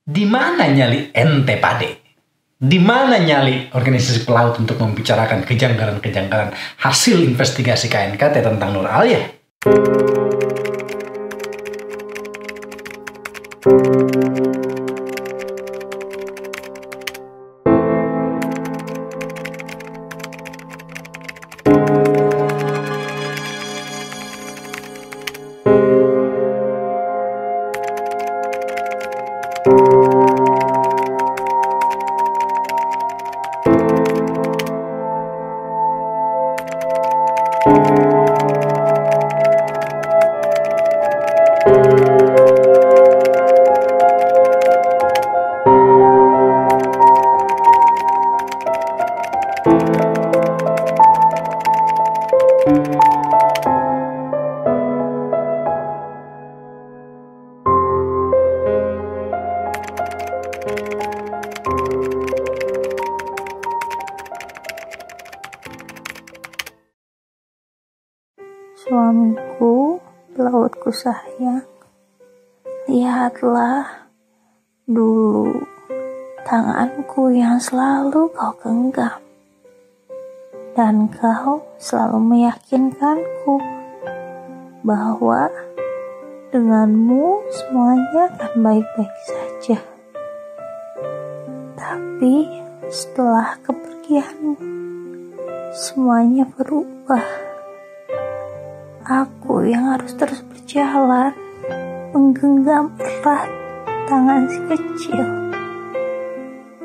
Di mana nyali ente pade? Di mana nyali organisasi pelaut untuk membicarakan kejanggalan-kejanggalan hasil investigasi KNKT tentang Nur Alia? Suamiku, pelautku sayang, lihatlah dulu tanganku yang selalu kau genggam, dan kau selalu meyakinkanku bahwa denganmu semuanya akan baik-baik saja. Tapi setelah kepergianmu, semuanya berubah. Aku yang harus terus berjalan, menggenggam erat tangan si kecil.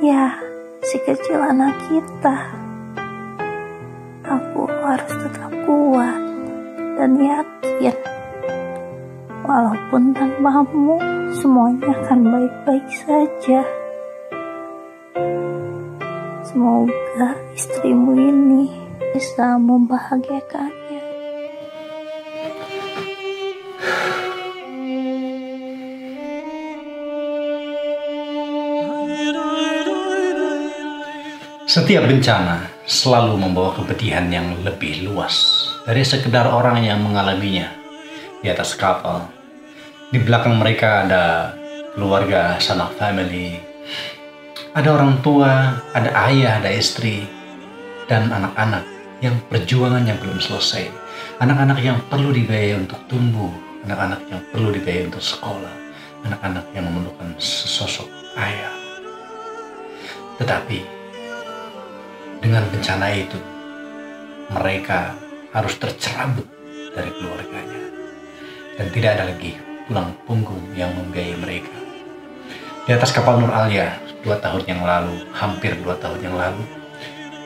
Ya, si kecil anak kita. Aku harus tetap kuat dan yakin. Walaupun tanpamu, semuanya akan baik-baik saja. Semoga istrimu ini bisa membahagiakannya. Setiap bencana selalu membawa kepedihan yang lebih luas dari sekedar orang yang mengalaminya. Di atas kapal, di belakang mereka ada keluarga, sanak family, ada orang tua, ada ayah, ada istri, dan anak-anak yang perjuangannya belum selesai. Anak-anak yang perlu dibiayai untuk tumbuh, anak-anak yang perlu dibiayai untuk sekolah, anak-anak yang memerlukan sosok ayah. Tetapi dengan bencana itu, mereka harus tercerabut dari keluarganya. Dan tidak ada lagi tulang punggung yang membiayai mereka. Di atas kapal Nur Alia, 2 tahun yang lalu, hampir 2 tahun yang lalu,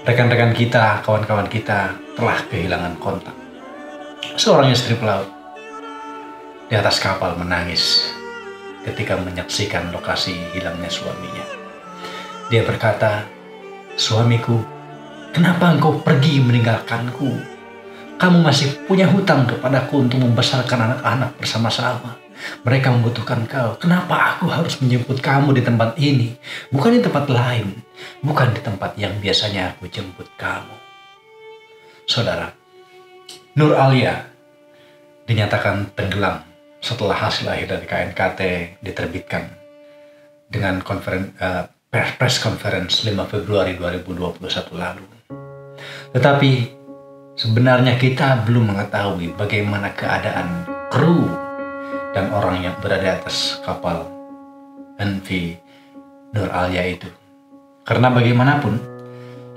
rekan-rekan kita, kawan-kawan kita telah kehilangan kontak. Seorang istri pelaut di atas kapal menangis ketika menyaksikan lokasi hilangnya suaminya. Dia berkata, "Suamiku, kenapa engkau pergi meninggalkanku? Kamu masih punya hutang kepadaku untuk membesarkan anak-anak bersama-sama. Mereka membutuhkan kau. Kenapa aku harus menjemput kamu di tempat ini? Bukan di tempat lain. Bukan di tempat yang biasanya aku jemput kamu." Saudara, Nur Alia dinyatakan tenggelam setelah hasil akhir dari KNKT diterbitkan dengan press conference 5 Februari 2021 lalu. Tetapi sebenarnya kita belum mengetahui bagaimana keadaan kru dan orang yang berada di atas kapal MV Nur Alia itu. Karena bagaimanapun,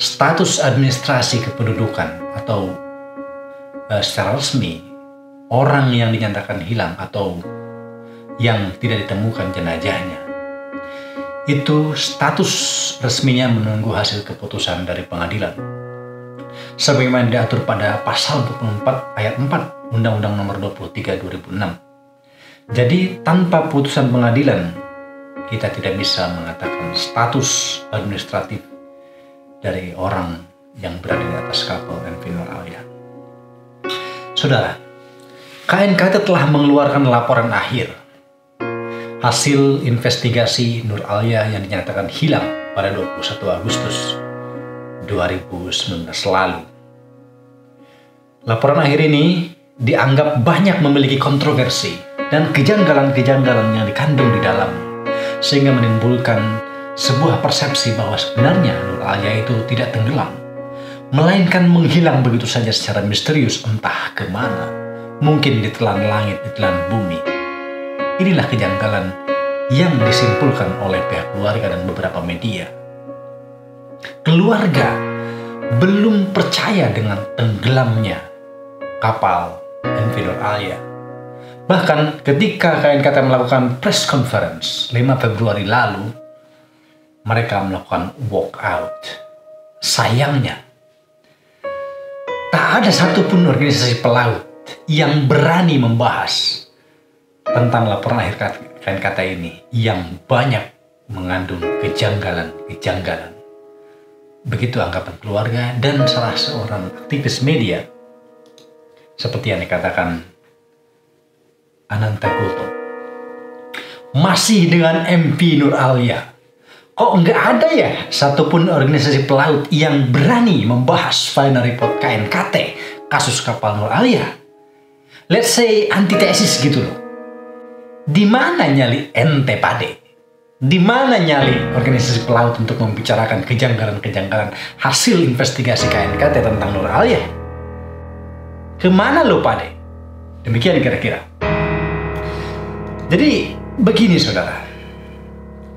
status administrasi kependudukan atau secara resmi, orang yang dinyatakan hilang atau yang tidak ditemukan jenazahnya, itu status resminya menunggu hasil keputusan dari pengadilan. Sebagaimana diatur pada pasal 24 ayat 4 Undang-Undang Nomor 23 2006. Jadi tanpa putusan pengadilan, kita tidak bisa mengatakan status administratif dari orang yang berada di atas kapal MV Nur Alia. Saudara, KNKT telah mengeluarkan laporan akhir hasil investigasi Nur Alia yang dinyatakan hilang pada 21 Agustus 2019 lalu. Laporan akhir ini dianggap banyak memiliki kontroversi dan kejanggalan-kejanggalan yang dikandung di dalam. sehingga menimbulkan sebuah persepsi bahwa sebenarnya Nur Alia itu tidak tenggelam, melainkan menghilang begitu saja secara misterius entah kemana, mungkin ditelan langit, ditelan bumi. Inilah kejanggalan yang disimpulkan oleh pihak keluarga dan beberapa media. Keluarga belum percaya dengan tenggelamnya kapal MV Nur Alia. Bahkan ketika KNKT melakukan press conference 5 Februari lalu, mereka melakukan walk out. Sayangnya, tak ada satupun organisasi pelaut yang berani membahas tentang laporan akhir KNKT ini yang banyak mengandung kejanggalan-kejanggalan. Begitu anggapan keluarga dan salah seorang aktivis media, seperti yang dikatakan Ananta Kulto. Masih dengan MV Nur Alia, kok nggak ada ya satupun organisasi pelaut yang berani membahas final report KNKT kasus kapal Nur Alia? Let's say antitesis gitu loh. Di mana nyali ente pade? Di mana nyali organisasi pelaut untuk membicarakan kejanggalan-kejanggalan hasil investigasi KNKT tentang Nur Alia? Kemana lo pade? Demikian kira-kira. Jadi begini saudara,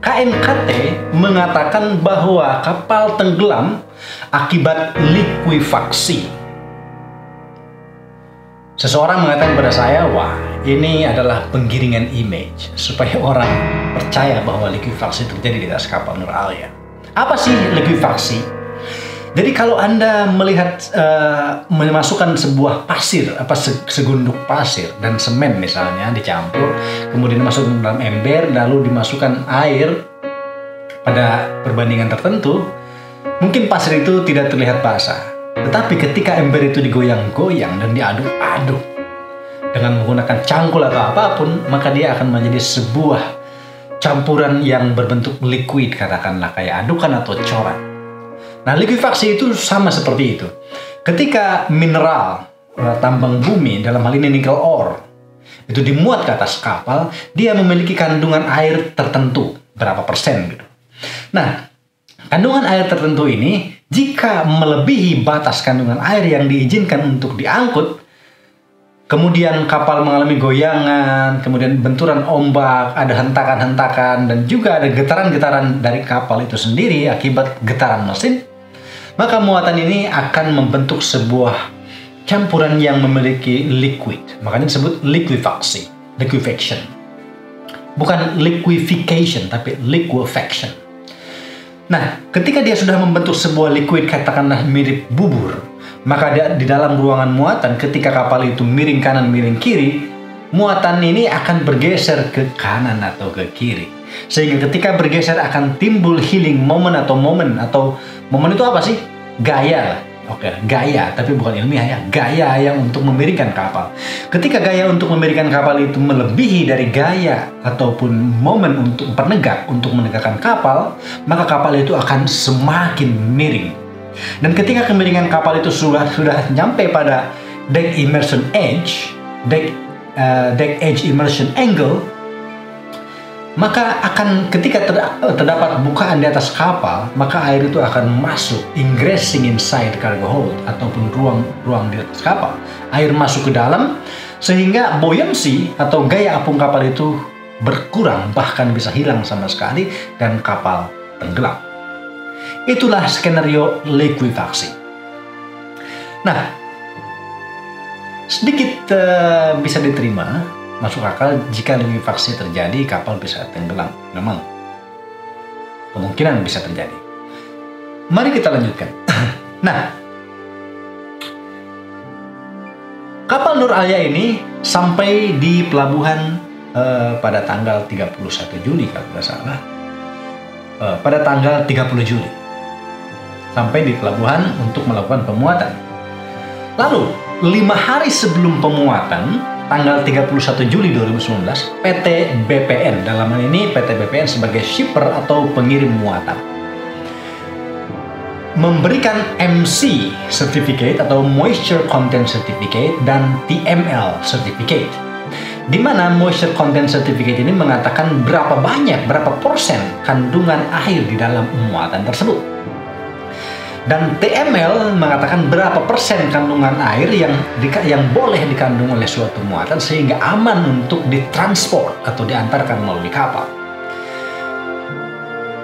KNKT mengatakan bahwa kapal tenggelam akibat likuifaksi. Seseorang mengatakan kepada saya, wah ini adalah penggiringan image supaya orang percaya bahwa likuifaksi terjadi di atas kapal Nur Alia. Apa sih likuifaksi? Jadi kalau Anda melihat memasukkan sebuah pasir, segunduk pasir dan semen misalnya dicampur, kemudian dimasukkan dalam ember, lalu dimasukkan air pada perbandingan tertentu, mungkin pasir itu tidak terlihat basah. Tetapi ketika ember itu digoyang-goyang dan diaduk-aduk dengan menggunakan cangkul atau apapun, maka dia akan menjadi sebuah campuran yang berbentuk liquid, katakanlah kayak adukan atau corak. Nah, likuifaksi itu sama seperti itu. Ketika mineral tambang bumi, dalam hal ini nikel ore, itu dimuat ke atas kapal, dia memiliki kandungan air tertentu, berapa persen gitu. Nah, kandungan air tertentu ini, jika melebihi batas kandungan air yang diizinkan untuk diangkut, kemudian kapal mengalami goyangan, kemudian benturan ombak, ada hentakan-hentakan, dan juga ada getaran-getaran dari kapal itu sendiri akibat getaran mesin, maka muatan ini akan membentuk sebuah campuran yang memiliki liquid. Makanya disebut liquefaction. Bukan liquefaction, tapi liquefaction. Nah, ketika dia sudah membentuk sebuah liquid, katakanlah mirip bubur, maka di dalam ruangan muatan, ketika kapal itu miring kanan, miring kiri, muatan ini akan bergeser ke kanan atau ke kiri. Sehingga ketika bergeser akan timbul healing moment atau momen itu apa sih? Gaya lah. Oke, gaya, tapi bukan ilmiah ya. Gaya yang untuk memiringkan kapal. Ketika gaya untuk memiringkan kapal itu melebihi dari gaya ataupun momen untuk bernegak, untuk menegakkan kapal, maka kapal itu akan semakin miring. Dan ketika kemiringan kapal itu sudah nyampe pada deck immersion edge, deck edge immersion angle, maka akan ketika terdapat bukaan di atas kapal, maka air itu akan masuk, ingressing inside cargo hold ataupun ruang di atas kapal. Air masuk ke dalam sehingga buoyancy atau gaya apung kapal itu berkurang, bahkan bisa hilang sama sekali dan kapal tenggelam. Itulah skenario likuifaksi. Nah, sedikit bisa diterima, masuk akal jika likuifaksi terjadi, kapal bisa tenggelam. Memang kemungkinan bisa terjadi. Mari kita lanjutkan. Nah, kapal Nur Alia ini sampai di pelabuhan pada tanggal 31 Juli kalau tidak salah. Pada tanggal 30 Juli sampai di pelabuhan untuk melakukan pemuatan. Lalu 5 hari sebelum pemuatan, tanggal 31 Juli 2019, PT BPN, dalam hal ini PT BPN sebagai shipper atau pengirim muatan, memberikan MC Certificate atau Moisture Content Certificate dan TML Certificate. di mana moisture content certificate ini mengatakan berapa persen kandungan air di dalam muatan tersebut. Dan TML mengatakan berapa persen kandungan air yang boleh dikandung oleh suatu muatan sehingga aman untuk ditransport atau diantarkan melalui kapal.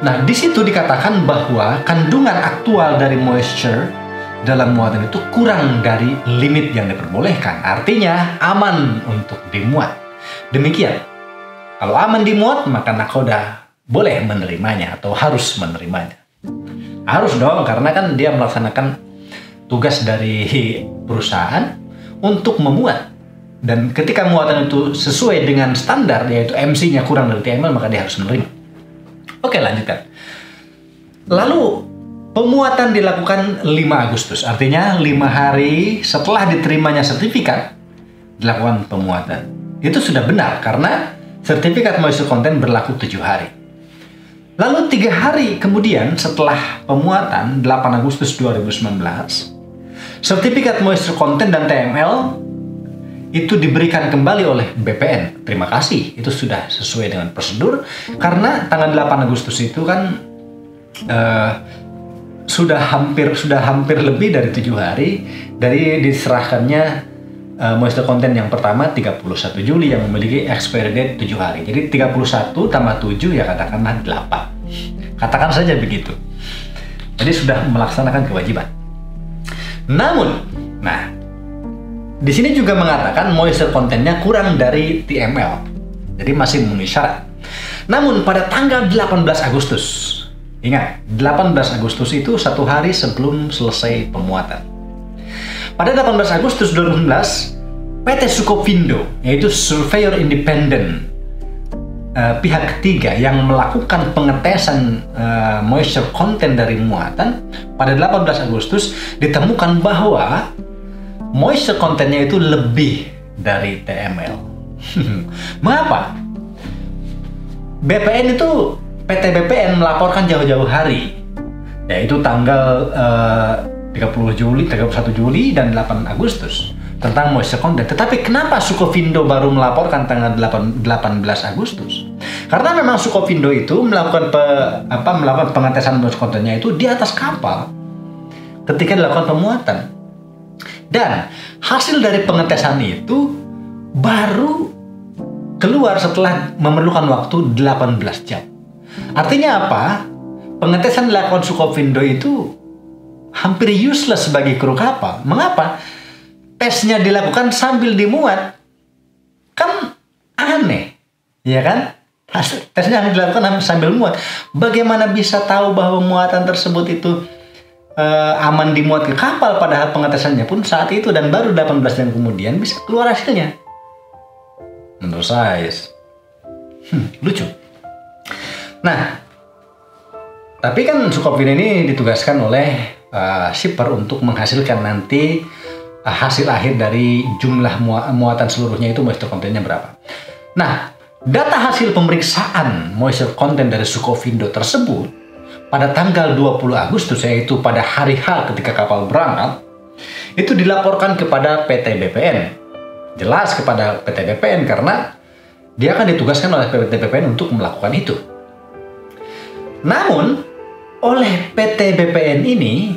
Nah, di situ dikatakan bahwa kandungan aktual dari moisture dalam muatan itu kurang dari limit yang diperbolehkan. Artinya aman untuk dimuat. Demikian. Kalau aman dimuat, maka nakoda boleh menerimanya atau harus menerimanya. Harus dong, karena kan dia melaksanakan tugas dari perusahaan untuk memuat. Dan ketika muatan itu sesuai dengan standar, yaitu MC-nya kurang dari TML, maka dia harus menerima. Oke, lanjutkan. Lalu, pemuatan dilakukan 5 Agustus. Artinya 5 hari setelah diterimanya sertifikat, dilakukan pemuatan. Itu sudah benar, karena sertifikat moisture content berlaku 7 hari. Lalu 3 hari kemudian setelah pemuatan 8 Agustus 2019, sertifikat moisture content dan TML itu diberikan kembali oleh BPN. Terima kasih, itu sudah sesuai dengan prosedur karena tanggal 8 Agustus itu kan sudah hampir lebih dari 7 hari dari diserahkannya moisture content yang pertama 31 Juli yang memiliki expiry date 7 hari. Jadi 31 tambah 7 ya katakanlah 8. Katakan saja begitu. Jadi sudah melaksanakan kewajiban. Namun, di sini juga mengatakan moisture contentnya kurang dari TML. Jadi masih memenuhi syarat. Namun pada tanggal 18 Agustus, ingat 18 Agustus itu 1 hari sebelum selesai pemuatan. Pada 18 Agustus 2019, PT Sukovindo, yaitu surveyor independen pihak ketiga yang melakukan pengetesan moisture content dari muatan, pada 18 Agustus ditemukan bahwa moisture contentnya itu lebih dari TML. Mengapa? BPN itu, PT BPN melaporkan jauh-jauh hari, yaitu tanggal 31 Juli dan 8 Agustus tentang moisture content. Tetapi kenapa Sukovindo baru melaporkan tanggal 18 Agustus? Karena memang Sukovindo itu melakukan pengetesan moisture contentnya itu di atas kapal ketika dilakukan pemuatan. Dan hasil dari pengetesan itu baru keluar setelah memerlukan waktu 18 jam. Artinya apa? Pengetesan dilakukan Sukovindo itu hampir useless bagi kru kapal. Mengapa? Tesnya dilakukan sambil dimuat. Kan aneh, ya kan? Tesnya dilakukan sambil muat. Bagaimana bisa tahu bahwa muatan tersebut itu aman dimuat ke kapal, padahal pengetesannya pun saat itu dan baru 18 jam kemudian bisa keluar hasilnya? Menurut saya lucu. Nah, tapi kan Sukovindo ini ditugaskan oleh shipper untuk menghasilkan nanti hasil akhir dari jumlah muatan seluruhnya itu moisture contentnya berapa. Nah, data hasil pemeriksaan moisture content dari Sukovindo tersebut pada tanggal 20 Agustus, yaitu pada hari H ketika kapal berangkat, itu dilaporkan kepada PT BPN. Jelas kepada PT BPN karena dia akan ditugaskan oleh PT BPN untuk melakukan itu. Namun, oleh PT BPN ini,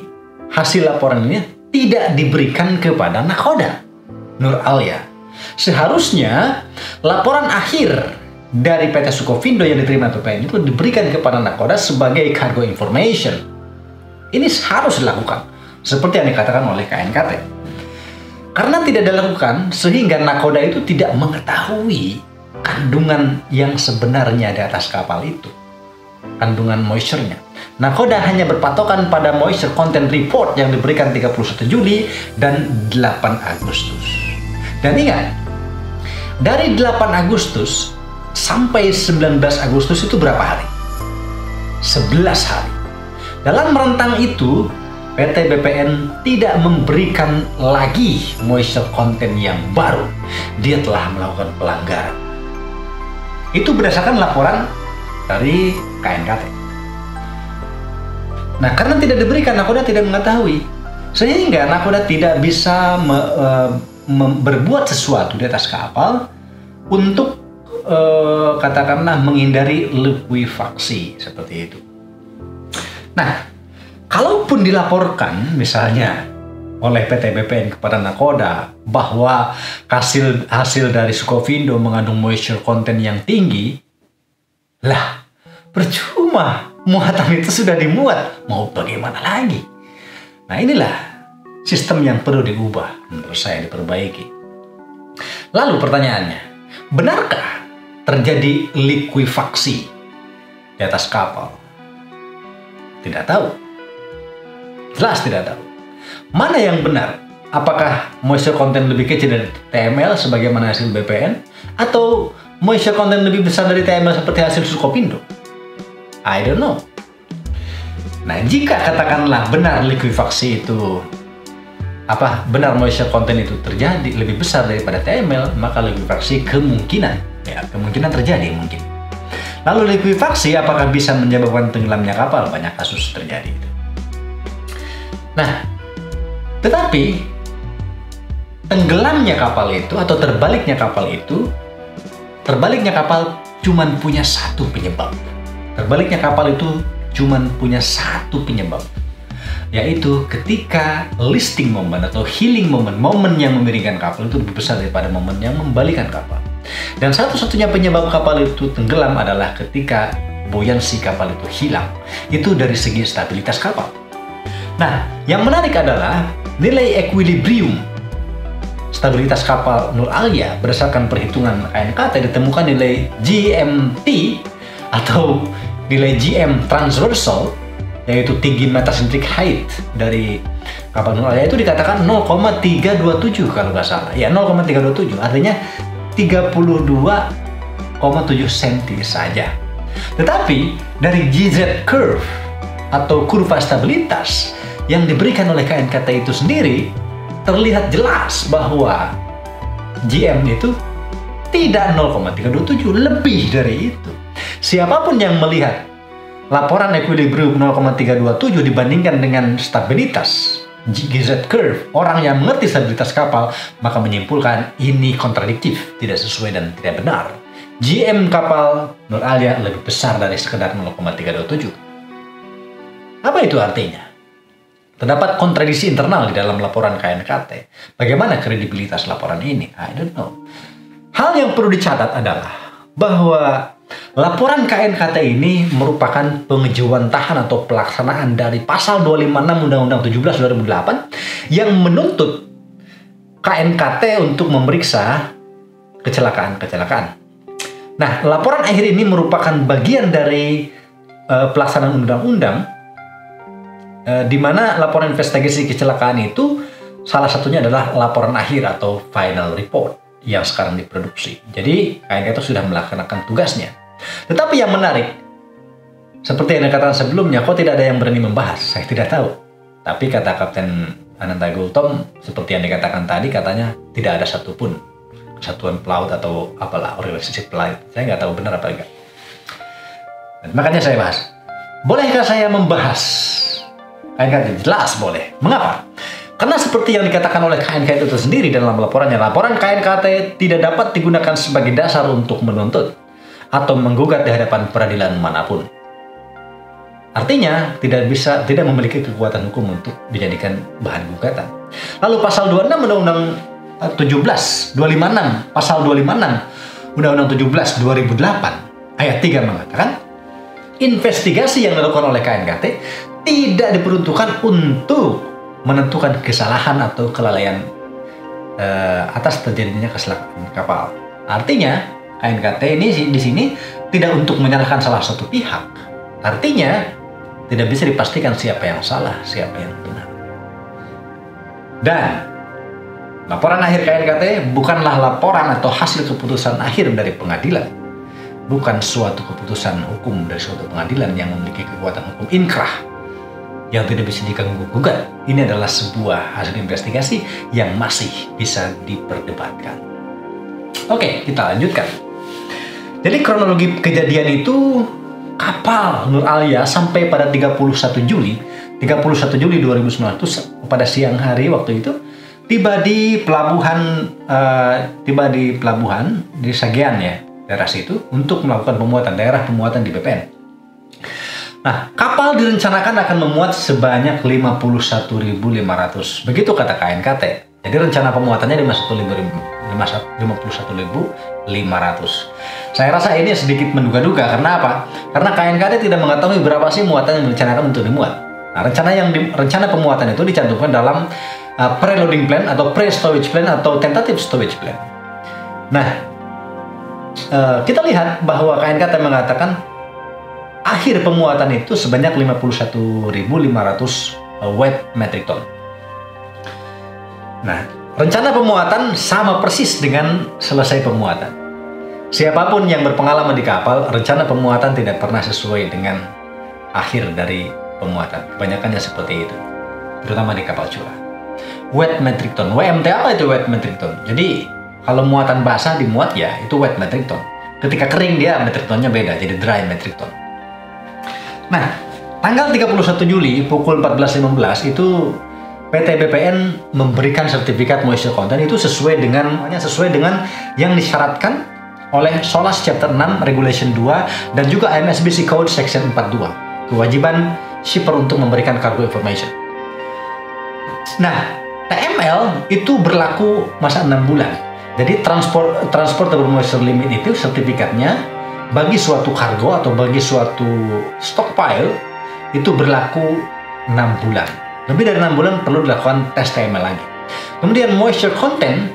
hasil laporan ini tidak diberikan kepada nakoda Nur Alia. Seharusnya laporan akhir dari PT Sukovindo yang diterima BPN itu diberikan kepada nakoda sebagai cargo information. Ini harus dilakukan, seperti yang dikatakan oleh KNKT. Karena tidak dilakukan, sehingga nakoda itu tidak mengetahui kandungan yang sebenarnya di atas kapal itu. Kandungan moisture-nya. Nakoda hanya berpatokan pada moisture content report yang diberikan 31 Juli dan 8 Agustus. Dan ingat, dari 8 Agustus sampai 19 Agustus itu berapa hari? 11 hari. Dalam rentang itu, PT BPN tidak memberikan lagi moisture content yang baru. Dia telah melakukan pelanggaran. Itu berdasarkan laporan dari KNKT. Nah, karena tidak diberikan, nakoda tidak mengetahui. Sehingga nakoda tidak bisa berbuat sesuatu di atas kapal untuk katakanlah menghindari likuifaksi seperti itu. Nah, kalaupun dilaporkan misalnya oleh PT BPN kepada Nakoda bahwa hasil dari Sukovindo mengandung moisture content yang tinggi, lah percuma, muatan itu sudah dimuat, mau bagaimana lagi? Nah, inilah sistem yang perlu diubah, menurut saya diperbaiki. Lalu pertanyaannya, benarkah terjadi likuifaksi di atas kapal? Tidak tahu. Jelas tidak tahu. Mana yang benar? Apakah moisture content lebih kecil dari TML sebagaimana hasil BPN? Atau moisture content lebih besar dari TML seperti hasil Sukovindo? I don't know. Nah, jika katakanlah benar likuifaksi itu benar moisture content itu terjadi lebih besar daripada TML, maka likuifaksi kemungkinan terjadi mungkin. Lalu likuifaksi apakah bisa menyebabkan tenggelamnya kapal? Banyak kasus terjadi. Nah, tetapi tenggelamnya kapal itu atau terbaliknya kapal cuman punya satu penyebab. Terbaliknya kapal itu cuman punya satu penyebab, yaitu ketika listing moment atau healing moment, momen yang memiringkan kapal itu lebih besar daripada momen yang membalikan kapal. Dan satu-satunya penyebab kapal itu tenggelam adalah ketika buoyancy kapal itu hilang. Itu dari segi stabilitas kapal. Nah, yang menarik adalah nilai equilibrium stabilitas kapal Nur Alia berdasarkan perhitungan KNKT ditemukan nilai GMT atau nilai GM transversal, yaitu tinggi metacentric height dari kapal Nur Alia itu dikatakan 0,327 kalau nggak salah. Ya, 0,327 artinya 32,7 cm saja. Tetapi dari GZ curve atau kurva stabilitas yang diberikan oleh KNKT itu sendiri terlihat jelas bahwa GM itu tidak 0,327, lebih dari itu. Siapapun yang melihat laporan equilibrium 0,327 dibandingkan dengan stabilitas GZ curve, orang yang mengerti stabilitas kapal maka menyimpulkan ini kontradiktif, tidak sesuai dan tidak benar. GM kapal Nur Alia lebih besar dari sekedar 0,327. Apa itu artinya? Terdapat kontradiksi internal di dalam laporan KNKT. Bagaimana kredibilitas laporan ini? I don't know. Hal yang perlu dicatat adalah bahwa laporan KNKT ini merupakan pengejawantahan atau pelaksanaan dari pasal 256 Undang-Undang 17 2008 yang menuntut KNKT untuk memeriksa kecelakaan-kecelakaan. Nah, laporan akhir ini merupakan bagian dari pelaksanaan undang-undang di mana laporan investigasi kecelakaan itu salah satunya adalah laporan akhir atau final report yang sekarang diproduksi. Jadi KNKT sudah melaksanakan tugasnya. Tetapi yang menarik, seperti yang dikatakan sebelumnya, kok tidak ada yang berani membahas? Saya tidak tahu. Tapi kata Kapten Ananta Gultom, seperti yang dikatakan tadi, katanya tidak ada satupun kesatuan pelaut atau apalah organisasi pelaut. Saya nggak tahu benar apa enggak. Dan makanya saya bahas. Bolehkah saya membahas KNKT? Jelas boleh. Mengapa? Karena seperti yang dikatakan oleh KNKT itu sendiri dalam laporannya, laporan KNKT tidak dapat digunakan sebagai dasar untuk menuntut atau menggugat di hadapan peradilan manapun. Artinya tidak memiliki kekuatan hukum untuk dijadikan bahan gugatan. Lalu pasal 26 Undang-Undang 17 256 pasal 256 Undang-Undang 17 2008 ayat 3 mengatakan investigasi yang dilakukan oleh KNKT tidak diperuntukkan untuk menentukan kesalahan atau kelalaian atas terjadinya kecelakaan kapal. Artinya KNKT ini di sini tidak untuk menyalahkan salah satu pihak. Artinya tidak bisa dipastikan siapa yang salah, siapa yang benar. Dan laporan akhir KNKT bukanlah laporan atau hasil keputusan akhir dari pengadilan. Bukan suatu keputusan hukum dari suatu pengadilan yang memiliki kekuatan hukum inkrah yang tidak bisa diganggu-gugat. Ini adalah sebuah hasil investigasi yang masih bisa diperdebatkan. Oke, kita lanjutkan. Jadi kronologi kejadian itu, kapal Nur Alia sampai pada 31 Juli 2009 pada siang hari waktu itu tiba di pelabuhan di Sagean ya, daerah situ untuk melakukan daerah pemuatan di BPN. Nah, kapal direncanakan akan memuat sebanyak 51.500. Begitu kata KNKT. Jadi rencana pemuatannya 51.500. Saya rasa ini sedikit menduga-duga. Karena apa? Karena KNKT tidak mengetahui berapa sih muatan yang direncanakan untuk dimuat. Nah, rencana pemuatan itu dicantumkan dalam pre-loading plan atau pre-stowage plan atau tentative stowage plan. Nah, kita lihat bahwa KNKT mengatakan akhir pemuatan itu sebanyak 51.500 wet metric ton. Nah, rencana pemuatan sama persis dengan selesai pemuatan. Siapapun yang berpengalaman di kapal, rencana pemuatan tidak pernah sesuai dengan akhir dari pemuatan. Kebanyakannya seperti itu, terutama di kapal curah. Wet metric ton, WMT apa itu wet metric ton? Jadi kalau muatan basah dimuat ya itu wet metric ton. Ketika kering dia metric tonnya beda, jadi dry metric ton. Nah, tanggal 31 Juli pukul 14.15 itu PT BPN memberikan sertifikat moisture content itu sesuai dengan yang disyaratkan oleh SOLAS Chapter 6 Regulation 2 dan juga MSBC Code Section 42, kewajiban shipper untuk memberikan cargo information. Nah, TML itu berlaku masa 6 bulan. Jadi transportable moisture limit itu sertifikatnya bagi suatu kargo atau bagi suatu stockpile itu berlaku 6 bulan. Lebih dari 6 bulan perlu dilakukan tes TML lagi. Kemudian moisture content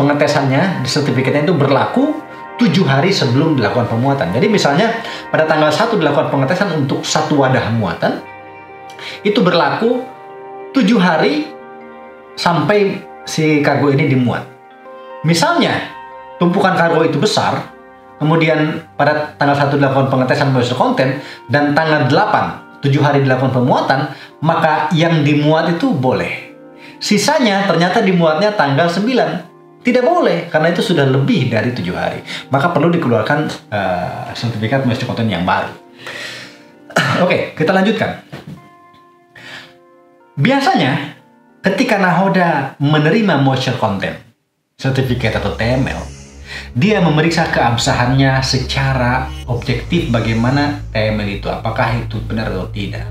pengetesannya di sertifikatnya itu berlaku 7 hari sebelum dilakukan pemuatan. Jadi misalnya pada tanggal 1 dilakukan pengetesan untuk satu wadah muatan, itu berlaku 7 hari sampai si kargo ini dimuat. Misalnya tumpukan kargo itu besar, kemudian pada tanggal 1 dilakukan pengetesan moisture content dan tanggal 8 7 hari dilakukan pemuatan, maka yang dimuat itu boleh. Sisanya ternyata dimuatnya tanggal 9. Tidak boleh, karena itu sudah lebih dari 7 hari. Maka perlu dikeluarkan sertifikat moisture content yang baru. Oke, kita lanjutkan. Biasanya, ketika nahoda menerima moisture content, sertifikat atau TML, dia memeriksa keabsahannya secara objektif bagaimana TML itu, apakah itu benar atau tidak.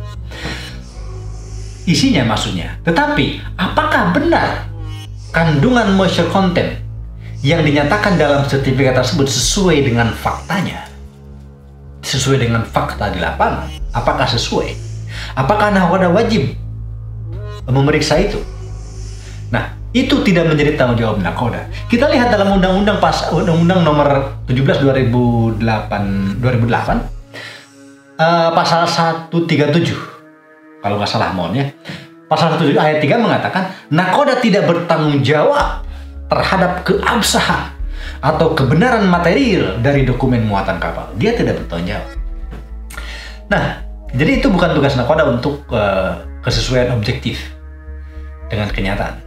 Isinya maksudnya. Tetapi, apakah benar kandungan moisture content yang dinyatakan dalam sertifikat tersebut sesuai dengan faktanya? Sesuai dengan fakta di lapangan? Apakah sesuai? Apakah nahoda wajib memeriksa itu? Nah, itu tidak menjadi tanggung jawab nakoda. Kita lihat dalam undang-undang nomor 17 2008 pasal 137 kalau nggak salah mohon ya. Pasal 137 ayat 3 mengatakan nakoda tidak bertanggung jawab terhadap keabsahan atau kebenaran material dari dokumen muatan kapal. Dia tidak bertanggung jawab. Nah, jadi itu bukan tugas nakoda untuk kesesuaian objektif dengan kenyataan.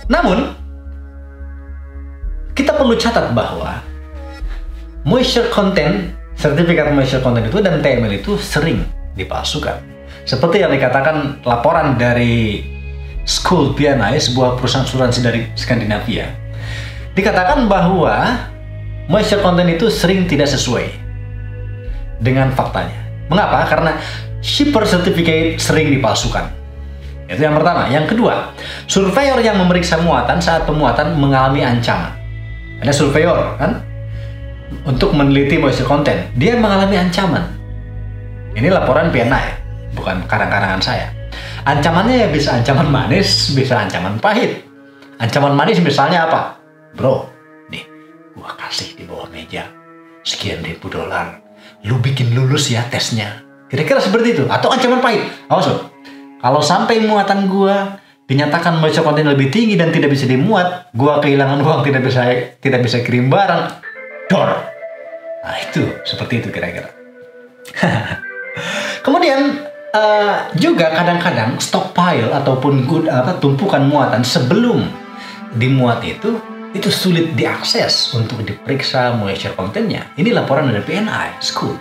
Namun, kita perlu catat bahwa moisture content, sertifikat moisture content itu dan TML itu sering dipalsukan. Seperti yang dikatakan laporan dari Skuld PNI, sebuah perusahaan asuransi dari Skandinavia. Dikatakan bahwa moisture content itu sering tidak sesuai dengan faktanya. Mengapa? Karena shipper certificate sering dipalsukan. Itu yang pertama. Yang kedua, surveyor yang memeriksa muatan saat pemuatan mengalami ancaman. Ada surveyor kan untuk meneliti moisture content, dia mengalami ancaman. Ini laporan PNI, bukan karang-karangan saya. Ancamannya ya bisa ancaman manis, bisa ancaman pahit. Ancaman manis misalnya apa? Bro, nih gua kasih di bawah meja sekian ribu dolar, lu bikin lulus ya tesnya. Kira-kira seperti itu. Atau ancaman pahit, awas loh, kalau sampai muatan gua dinyatakan moisture content lebih tinggi dan tidak bisa dimuat, gua kehilangan uang, tidak bisa kirim barang, dor. Nah itu seperti itu kira-kira. Kemudian juga kadang-kadang stockpile ataupun tumpukan muatan sebelum dimuat itu sulit diakses untuk diperiksa moisture content-nya. Ini laporan dari PNI, Skuld.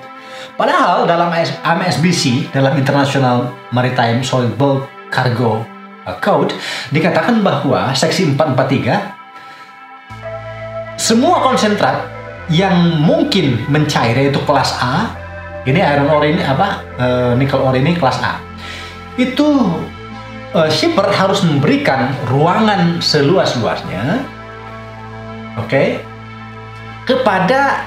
Padahal dalam AMSBC, dalam International Maritime Solid Bulk Cargo Code, dikatakan bahwa seksi 443 semua konsentrat yang mungkin mencair yaitu kelas A, ini iron ore ini nickel ore ini kelas A, itu shipper harus memberikan ruangan seluas-luasnya, kepada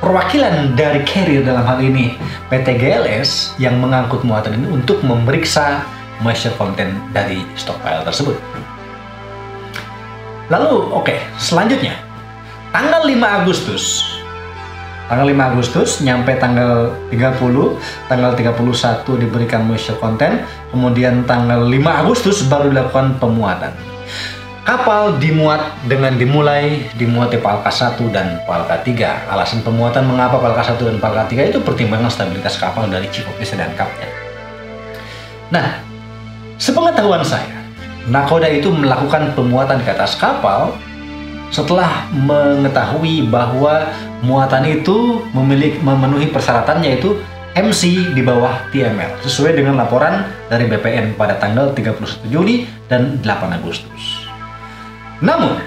perwakilan dari carrier, dalam hal ini PT GLS yang mengangkut muatan ini, untuk memeriksa moisture content dari stockpile tersebut. Lalu selanjutnya tanggal 5 Agustus nyampe tanggal 30, tanggal 31 diberikan moisture content, kemudian tanggal 5 Agustus baru dilakukan pemuatan. Kapal dimuat dengan dimuat di Palka 1 dan Palka 3. Alasan pemuatan mengapa Palka 1 dan Palka 3 itu pertimbangan stabilitas kapal dari chief officer dan kapten. Nah, sepengetahuan saya, nakoda itu melakukan pemuatan ke atas kapal setelah mengetahui bahwa muatan itu memenuhi persyaratan, yaitu MC di bawah TML sesuai dengan laporan dari BPN pada tanggal 31 Juni dan 8 Agustus. Namun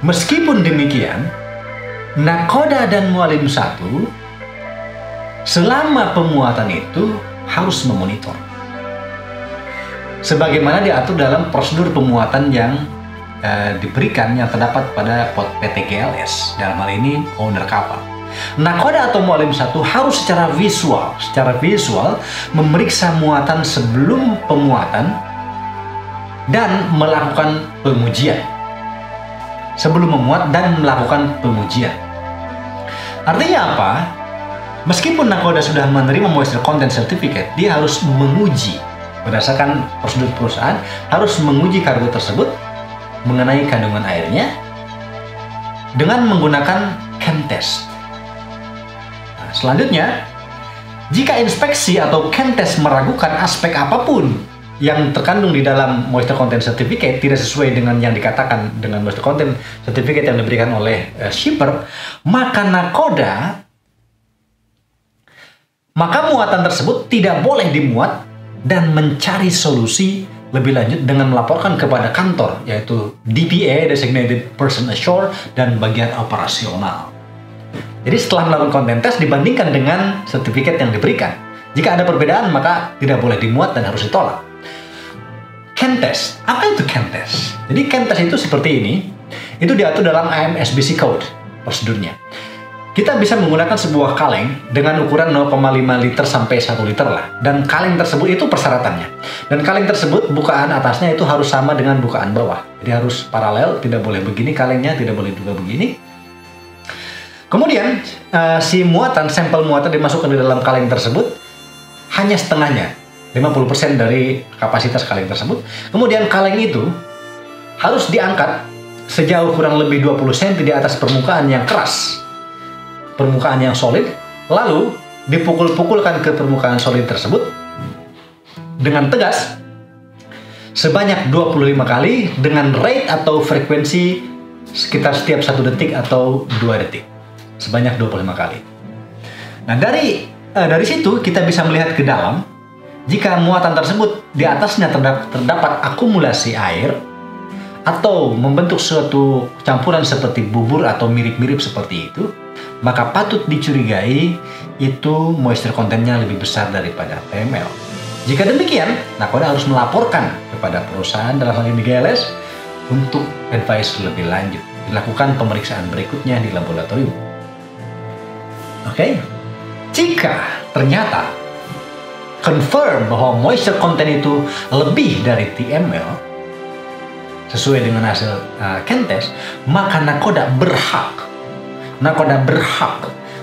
meskipun demikian, nakoda dan mualim 1 selama pemuatan itu harus memonitor sebagaimana diatur dalam prosedur pemuatan yang diberikan, yang terdapat pada PT GLS, dalam hal ini owner kapal. Nakoda atau mualim 1 harus secara visual memeriksa muatan sebelum pemuatan dan melakukan pengujian. Sebelum memuat dan melakukan pengujian. Artinya apa? Meskipun nakoda sudah menerima moisture content certificate, dia harus menguji berdasarkan prosedur perusahaan, harus menguji kargo tersebut mengenai kandungan airnya dengan menggunakan chem test. Nah, selanjutnya, jika inspeksi atau chem test meragukan aspek apapun yang terkandung di dalam moisture content certificate tidak sesuai dengan yang dikatakan dengan moisture content certificate yang diberikan oleh shipper, maka muatan tersebut tidak boleh dimuat dan mencari solusi lebih lanjut dengan melaporkan kepada kantor, yaitu DPA, Designated Person Ashore, dan bagian operasional. Jadi setelah melakukan content test dibandingkan dengan sertifikat yang diberikan, jika ada perbedaan maka tidak boleh dimuat dan harus ditolak. Chem test. Apa itu chem test? Jadi chem test itu seperti ini. Itu diatur dalam AMSBC Code prosedurnya. Kita bisa menggunakan sebuah kaleng dengan ukuran 0,5 liter sampai 1 liter lah. Dan kaleng tersebut itu persyaratannya. Dan kaleng tersebut bukaan atasnya itu harus sama dengan bukaan bawah. Jadi harus paralel, tidak boleh begini kalengnya, tidak boleh juga begini. Kemudian sampel muatan dimasukkan di dalam kaleng tersebut hanya setengahnya. 50% dari kapasitas kaleng tersebut. Kemudian kaleng itu harus diangkat sejauh kurang lebih 20 cm di atas permukaan yang keras, permukaan yang solid, lalu dipukul-pukulkan ke permukaan solid tersebut dengan tegas sebanyak 25 kali dengan rate atau frekuensi sekitar setiap 1 detik atau 2 detik, sebanyak 25 kali. Nah, dari situ kita bisa melihat ke dalam. Jika muatan tersebut di atasnya terdapat akumulasi air atau membentuk suatu campuran seperti bubur atau mirip-mirip seperti itu, maka patut dicurigai itu moisture contentnya lebih besar daripada TML. Jika demikian, nakoda harus melaporkan kepada perusahaan, dalam hal ini GLS, untuk advice lebih lanjut. Dilakukan pemeriksaan berikutnya di laboratorium. Jika ternyata confirm bahwa moisture content itu lebih dari TML sesuai dengan hasil chem test, maka nakoda berhak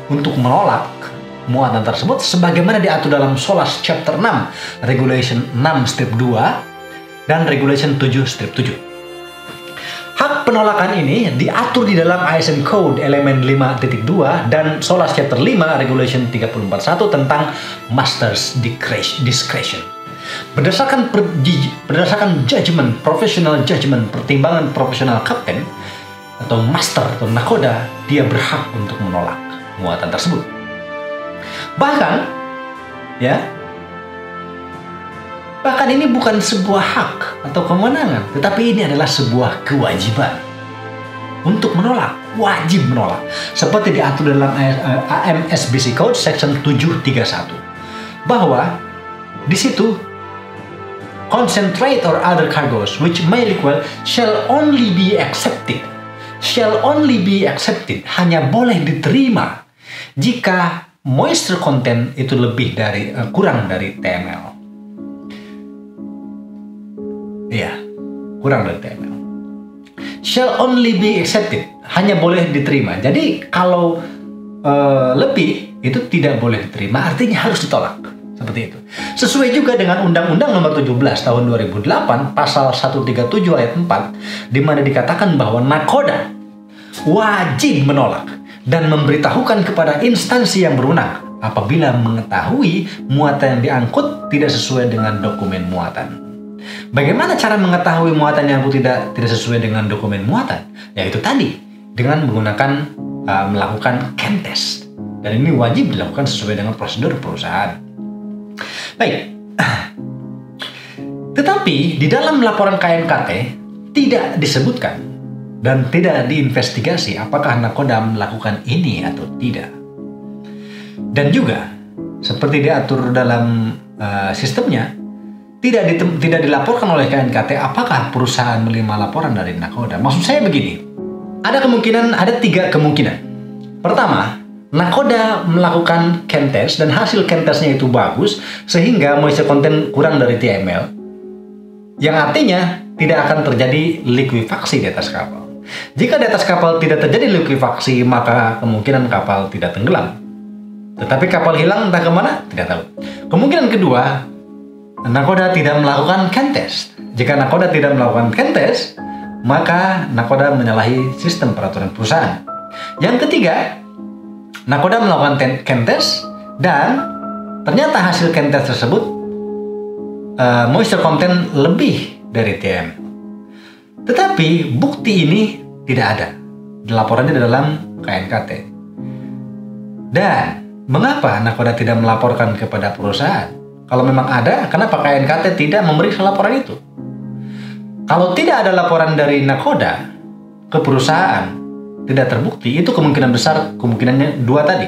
untuk menolak muatan tersebut sebagaimana diatur dalam SOLAS Chapter 6, Regulation 6 Strip 2 dan Regulation 7 Strip 7. Hak penolakan ini diatur di dalam ISM Code elemen 5.2 dan SOLAS Chapter 5 Regulation 341 tentang Master's Discretion. Berdasarkan judgment, professional judgment, pertimbangan profesional kapten, atau master atau nakoda, dia berhak untuk menolak muatan tersebut. Bahkan ini bukan sebuah hak atau kewenangan, tetapi ini adalah sebuah kewajiban untuk menolak, wajib menolak, seperti diatur dalam AMSBC Code Section 731, bahwa di situ concentrate or other cargoes which may liquid shall only be accepted, hanya boleh diterima jika moisture content itu kurang dari TML. Kurang dari TML. Shall only be accepted, hanya boleh diterima. Jadi kalau lebih itu tidak boleh diterima, artinya harus ditolak. Seperti itu. Sesuai juga dengan Undang-Undang Nomor 17 Tahun 2008 Pasal 137 Ayat 4, di mana dikatakan bahwa nakoda wajib menolak dan memberitahukan kepada instansi yang berwenang apabila mengetahui muatan yang diangkut tidak sesuai dengan dokumen muatan. Bagaimana cara mengetahui muatan yang tidak sesuai dengan dokumen muatan? Yaitu tadi, dengan menggunakan melakukan chem test. Dan ini wajib dilakukan sesuai dengan prosedur perusahaan. Baik. Tetapi di dalam laporan KNKT tidak disebutkan dan tidak diinvestigasi apakah nakoda melakukan ini atau tidak. Dan juga seperti diatur dalam sistemnya, tidak dilaporkan oleh KNKT apakah perusahaan menerima laporan dari nakoda. Maksud saya begini, ada 3 kemungkinan. Pertama, nakoda melakukan chem test dan hasil chem testnya itu bagus sehingga moisture content kurang dari TML, yang artinya tidak akan terjadi likuifaksi di atas kapal. Jika di atas kapal tidak terjadi likuifaksi, maka kemungkinan kapal tidak tenggelam. Tetapi kapal hilang entah kemana, tidak tahu. Kemungkinan kedua, nakoda tidak melakukan chem test. Jika nakoda tidak melakukan chem test, maka nakoda menyalahi sistem peraturan perusahaan. Yang ketiga, nakoda melakukan chem test dan ternyata hasil chem test tersebut moisture content lebih dari TML. Tetapi bukti ini tidak ada. Laporannya dalam KNKT. Dan mengapa nakoda tidak melaporkan kepada perusahaan? Kalau memang ada, kenapa KNKT tidak memeriksa laporan itu? Kalau tidak ada laporan dari nakoda ke perusahaan, tidak terbukti, itu kemungkinan besar, kemungkinannya 2 tadi.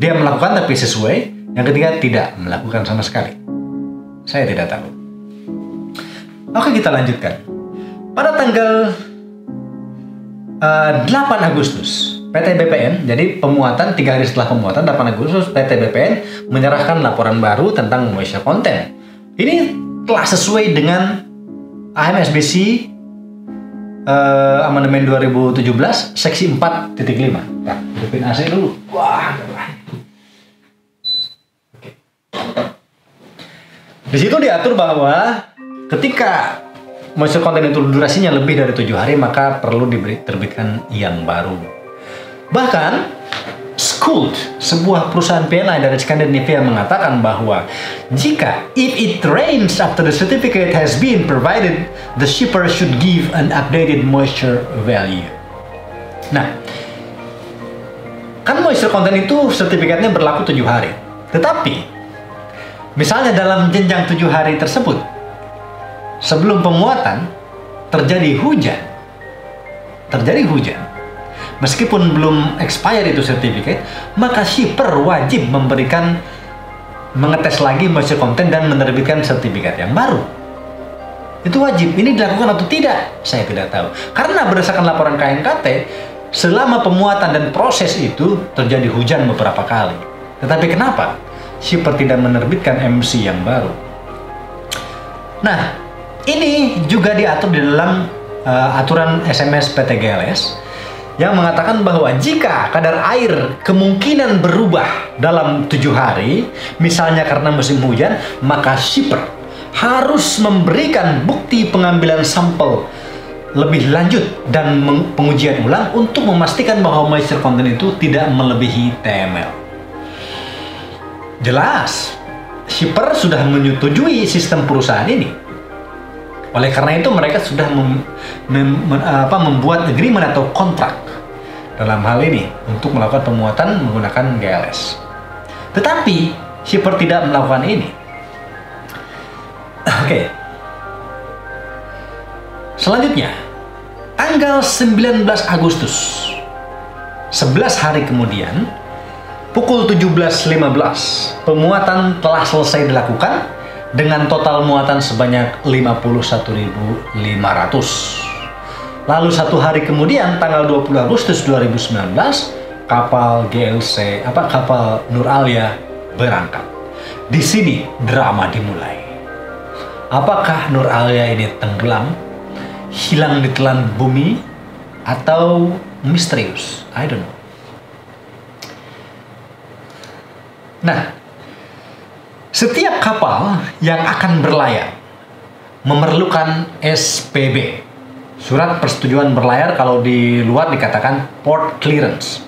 Dia melakukan tapi sesuai, yang ketiga tidak melakukan sama sekali. Saya tidak tahu. Oke, kita lanjutkan. Pada tanggal 8 Agustus, PT BPN, jadi pemuatan 3 hari setelah pemuatan, 8 Agustus, PT BPN menyerahkan laporan baru tentang moisture content. Ini telah sesuai dengan AMSBC Amandemen 2017 Seksi 4.5. Nah, hidupin AC dulu. Wah, oke. Di situ diatur bahwa ketika moisture content itu durasinya lebih dari 7 hari, maka perlu diterbitkan yang baru. Bahkan Skuld, sebuah perusahaan PLI dari Skandinavia, mengatakan bahwa jika if it rains after the certificate has been provided, the shipper should give an updated moisture value. Nah, kan moisture content itu sertifikatnya berlaku 7 hari. Tetapi misalnya dalam jenjang 7 hari tersebut, sebelum pemuatan terjadi hujan, meskipun belum expire itu sertifikat, maka shipper wajib mengetes lagi moisture content dan menerbitkan sertifikat yang baru. Itu wajib. Ini dilakukan atau tidak? Saya tidak tahu. Karena berdasarkan laporan KNKT, selama pemuatan dan proses itu terjadi hujan beberapa kali. Tetapi kenapa shipper tidak menerbitkan MC yang baru? Nah, ini juga diatur di dalam aturan SMS PT GLS yang mengatakan bahwa jika kadar air kemungkinan berubah dalam 7 hari, misalnya karena musim hujan, maka shipper harus memberikan bukti pengambilan sampel lebih lanjut dan pengujian ulang untuk memastikan bahwa moisture content itu tidak melebihi TML. Jelas, shipper sudah menyetujui sistem perusahaan ini. Oleh karena itu mereka sudah membuat agreement atau kontrak dalam hal ini untuk melakukan pemuatan menggunakan GLS. Tetapi shipper tidak melakukan ini. Oke. Selanjutnya, tanggal 19 Agustus, 11 hari kemudian, pukul 17.15, pemuatan telah selesai dilakukan dengan total muatan sebanyak 51.500. Lalu satu hari kemudian, tanggal 20 Agustus 2019, kapal kapal Nur Alia berangkat. Di sini drama dimulai. Apakah Nur Alia ini tenggelam, hilang di telan bumi, atau misterius? I don't know. Nah, setiap kapal yang akan berlayar memerlukan SPB. Surat persetujuan berlayar, kalau di luar dikatakan port clearance,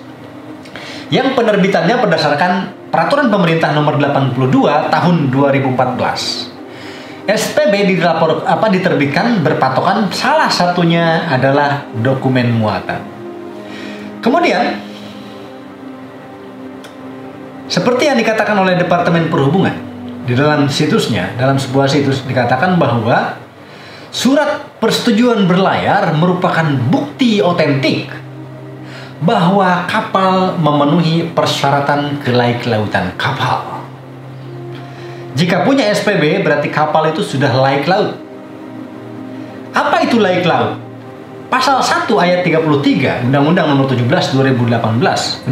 yang penerbitannya berdasarkan peraturan pemerintah nomor 82 tahun 2014. SPB diterbitkan berpatokan salah satunya adalah dokumen muatan. Kemudian, seperti yang dikatakan oleh Departemen Perhubungan di dalam situsnya, dalam sebuah situs dikatakan bahwa surat persetujuan berlayar merupakan bukti otentik bahwa kapal memenuhi persyaratan kelaiklautan kapal. Jika punya SPB, berarti kapal itu sudah laik laut. Apa itu laik laut? Pasal 1 ayat 33 Undang-Undang Nomor 17 2008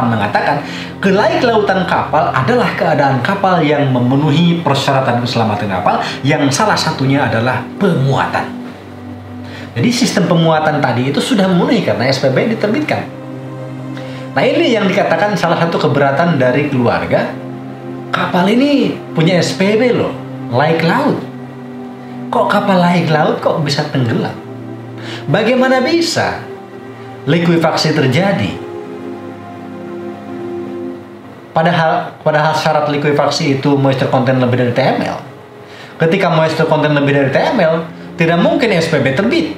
mengatakan kelaiklautan kapal adalah keadaan kapal yang memenuhi persyaratan keselamatan kapal, yang salah satunya adalah pemuatan. Jadi sistem pemuatan tadi itu sudah memenuhi karena SPB diterbitkan. Nah, ini yang dikatakan salah satu keberatan dari keluarga. Kapal ini punya SPB loh, laik laut. Kok kapal laik laut kok bisa tenggelam? Bagaimana bisa likuifaksi terjadi? Padahal syarat likuifaksi itu moisture content lebih dari TML. Ketika moisture content lebih dari TML, tidak mungkin SPB terbit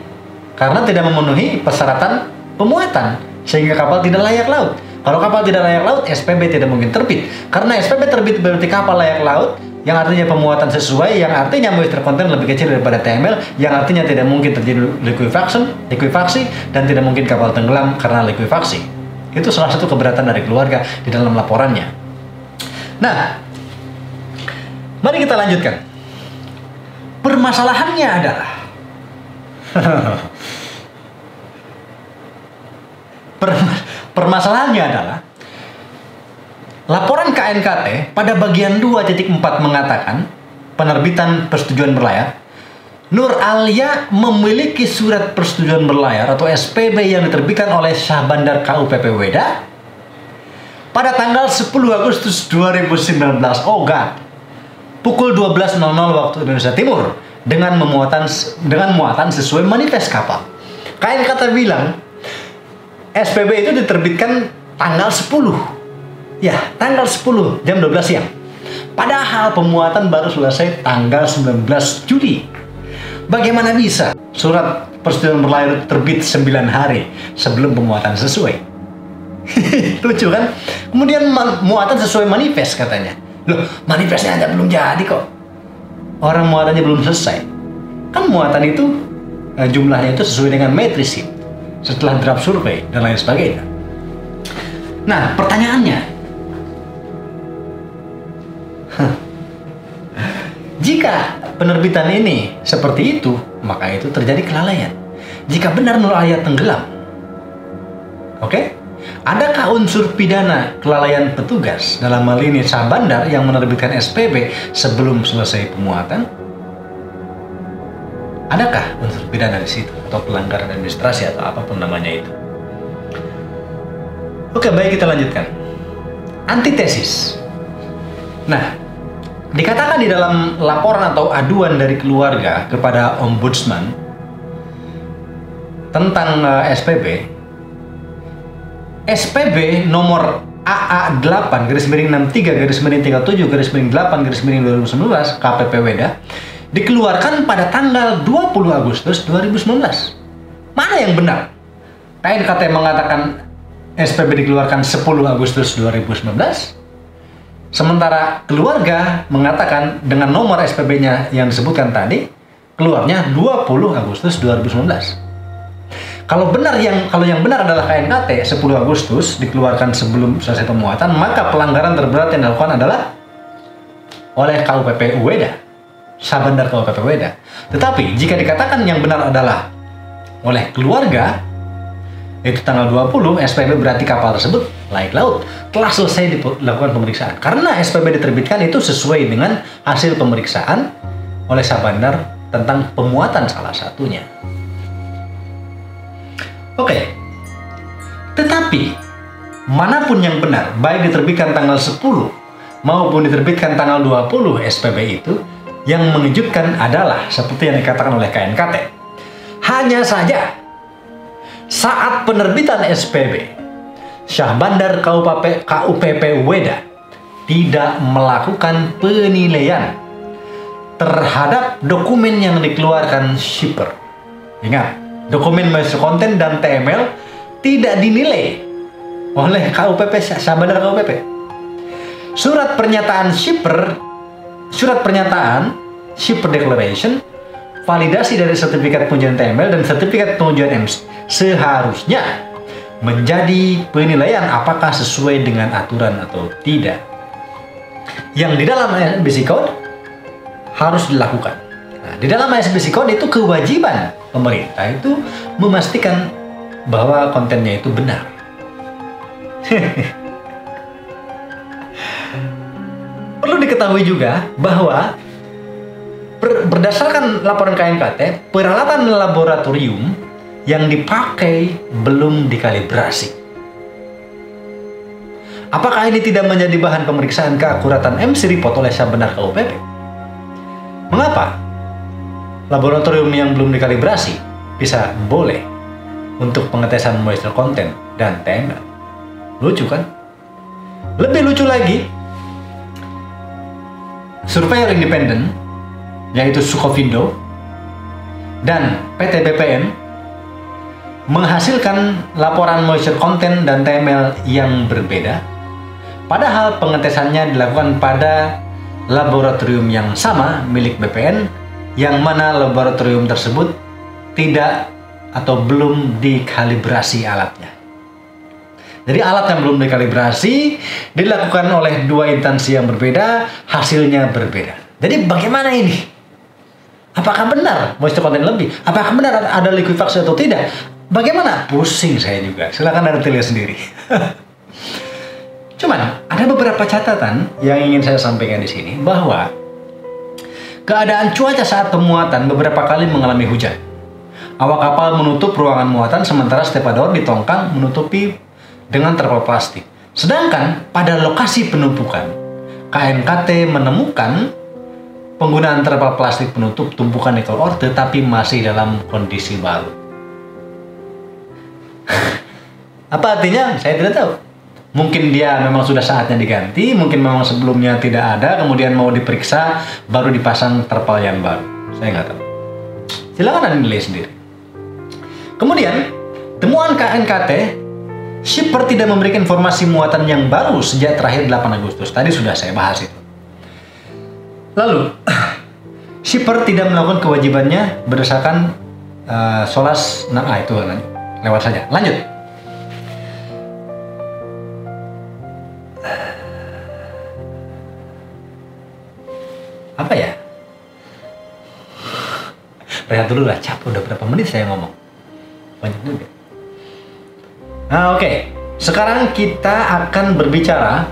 karena tidak memenuhi persyaratan pemuatan, sehingga kapal tidak layak laut. Kalau kapal tidak layak laut, SPB tidak mungkin terbit. Karena SPB terbit berarti kapal layak laut, yang artinya pemuatan sesuai, yang artinya moisture content lebih kecil daripada TML, yang artinya tidak mungkin terjadi likuifaksi, dan tidak mungkin kapal tenggelam karena likuifaksi. Itu salah satu keberatan dari keluarga di dalam laporannya. Nah, mari kita lanjutkan. Permasalahannya adalah permasalahannya adalah laporan KNKT pada bagian 2.4 mengatakan penerbitan persetujuan berlayar, Nur Alia memiliki surat persetujuan berlayar atau SPB yang diterbitkan oleh Syah Bandar KUPP Wedah pada tanggal 10 Agustus 2019. Oh God. Pukul 12.00 waktu Indonesia Timur dengan muatan sesuai manifest kapal. KNKT bilang SPB itu diterbitkan tanggal 10. Ya, tanggal 10 jam 12 siang. Padahal pemuatan baru selesai tanggal 19 Juli. Bagaimana bisa surat persetujuan berlayar terbit 9 hari sebelum pemuatan sesuai? Lucu kan? Kemudian muatan sesuai manifest katanya. Loh, manifestnya aja belum jadi kok. Orang muatannya belum selesai. Kan muatan itu jumlahnya itu sesuai dengan matrices setelah draft survei dan lain sebagainya. Nah, pertanyaannya, jika penerbitan ini seperti itu, maka itu terjadi kelalaian. Jika benar Nur Alia tenggelam, oke? Adakah unsur pidana kelalaian petugas dalam hal ini Syah Bandar yang menerbitkan SPB sebelum selesai pemuatan? Adakah unsur pidana di situ atau pelanggaran administrasi atau apapun namanya itu? Oke, baik, kita lanjutkan. Antitesis. Nah, dikatakan di dalam laporan atau aduan dari keluarga kepada Ombudsman tentang SPB nomor AA8 /63 /37 /8 /2019 KPP Wedah dikeluarkan pada tanggal 20 Agustus 2019. Mana yang benar? KNKT mengatakan SPB dikeluarkan 10 Agustus 2019, sementara keluarga mengatakan dengan nomor SPB-nya yang disebutkan tadi, keluarnya 20 Agustus 2019. Kalau yang benar adalah KNKT 10 Agustus dikeluarkan sebelum selesai pemuatan, maka pelanggaran terberat yang dilakukan adalah oleh KUPP Ueda, Syahbandar KUPP Ueda. Tetapi jika dikatakan yang benar adalah oleh keluarga, itu tanggal 20, SPB berarti kapal tersebut layak laut, telah selesai dilakukan pemeriksaan. Karena SPB diterbitkan itu sesuai dengan hasil pemeriksaan oleh Syahbandar tentang pemuatan salah satunya. Oke. Tetapi manapun yang benar, baik diterbitkan tanggal 10 maupun diterbitkan tanggal 20 SPB itu, yang mengejutkan adalah seperti yang dikatakan oleh KNKT. Hanya saja saat penerbitan SPB, Syahbandar KUPP Ueda tidak melakukan penilaian terhadap dokumen yang dikeluarkan shipper. Ingat, dokumen master content dan TML tidak dinilai oleh KUPP, Syahbandar KUPP. Surat pernyataan shipper declaration, validasi dari sertifikat pengujian TML dan sertifikat pengujian MC seharusnya menjadi penilaian apakah sesuai dengan aturan atau tidak. Yang di dalam SBC Code harus dilakukan. Nah, di dalam SBC Code itu kewajiban pemerintah itu memastikan bahwa kontennya itu benar. Perlu diketahui juga bahwa berdasarkan laporan KNKT, peralatan laboratorium yang dipakai belum dikalibrasi. Apakah ini tidak menjadi bahan pemeriksaan keakuratan MC report oleh Syahbandar KUPP? Mengapa laboratorium yang belum dikalibrasi bisa boleh untuk pengetesan moisture content dan TML? Lucu kan? Lebih lucu lagi, surveyor independen yaitu Sukovindo dan PT BPM menghasilkan laporan moisture content dan TML yang berbeda, padahal pengetesannya dilakukan pada laboratorium yang sama milik BPN, yang mana laboratorium tersebut tidak atau belum dikalibrasi alatnya. Jadi alat yang belum dikalibrasi dilakukan oleh dua instansi yang berbeda, hasilnya berbeda. Jadi bagaimana ini? Apakah benar moisture content lebih? Apakah benar ada liquefaksi atau tidak? Bagaimana? Pusing saya juga. Silakan Anda lihat sendiri. Cuman ada beberapa catatan yang ingin saya sampaikan di sini, bahwa keadaan cuaca saat pemuatan beberapa kali mengalami hujan. Awak kapal menutup ruangan muatan sementara stevedore di tongkang menutupi dengan terpal plastik. Sedangkan pada lokasi penumpukan, KNKT menemukan penggunaan terpal plastik penutup tumpukan nikel ore tetapi masih dalam kondisi baru. Apa artinya? Saya tidak tahu. Mungkin dia memang sudah saatnya diganti, mungkin memang sebelumnya tidak ada, kemudian mau diperiksa, baru dipasang terpal yang baru. Saya nggak tahu. Silakan Anda nilai sendiri. Kemudian, temuan KNKT, shipper tidak memberikan informasi muatan yang baru sejak terakhir 8 Agustus. Tadi sudah saya bahas itu. Lalu, shipper tidak melakukan kewajibannya berdasarkan SOLAS. Nah, itu lewat saja. Lanjut. Apa ya? Rehat dulu lah, capek. Udah berapa menit saya ngomong? Banyak juga. Nah, oke. Sekarang kita akan berbicara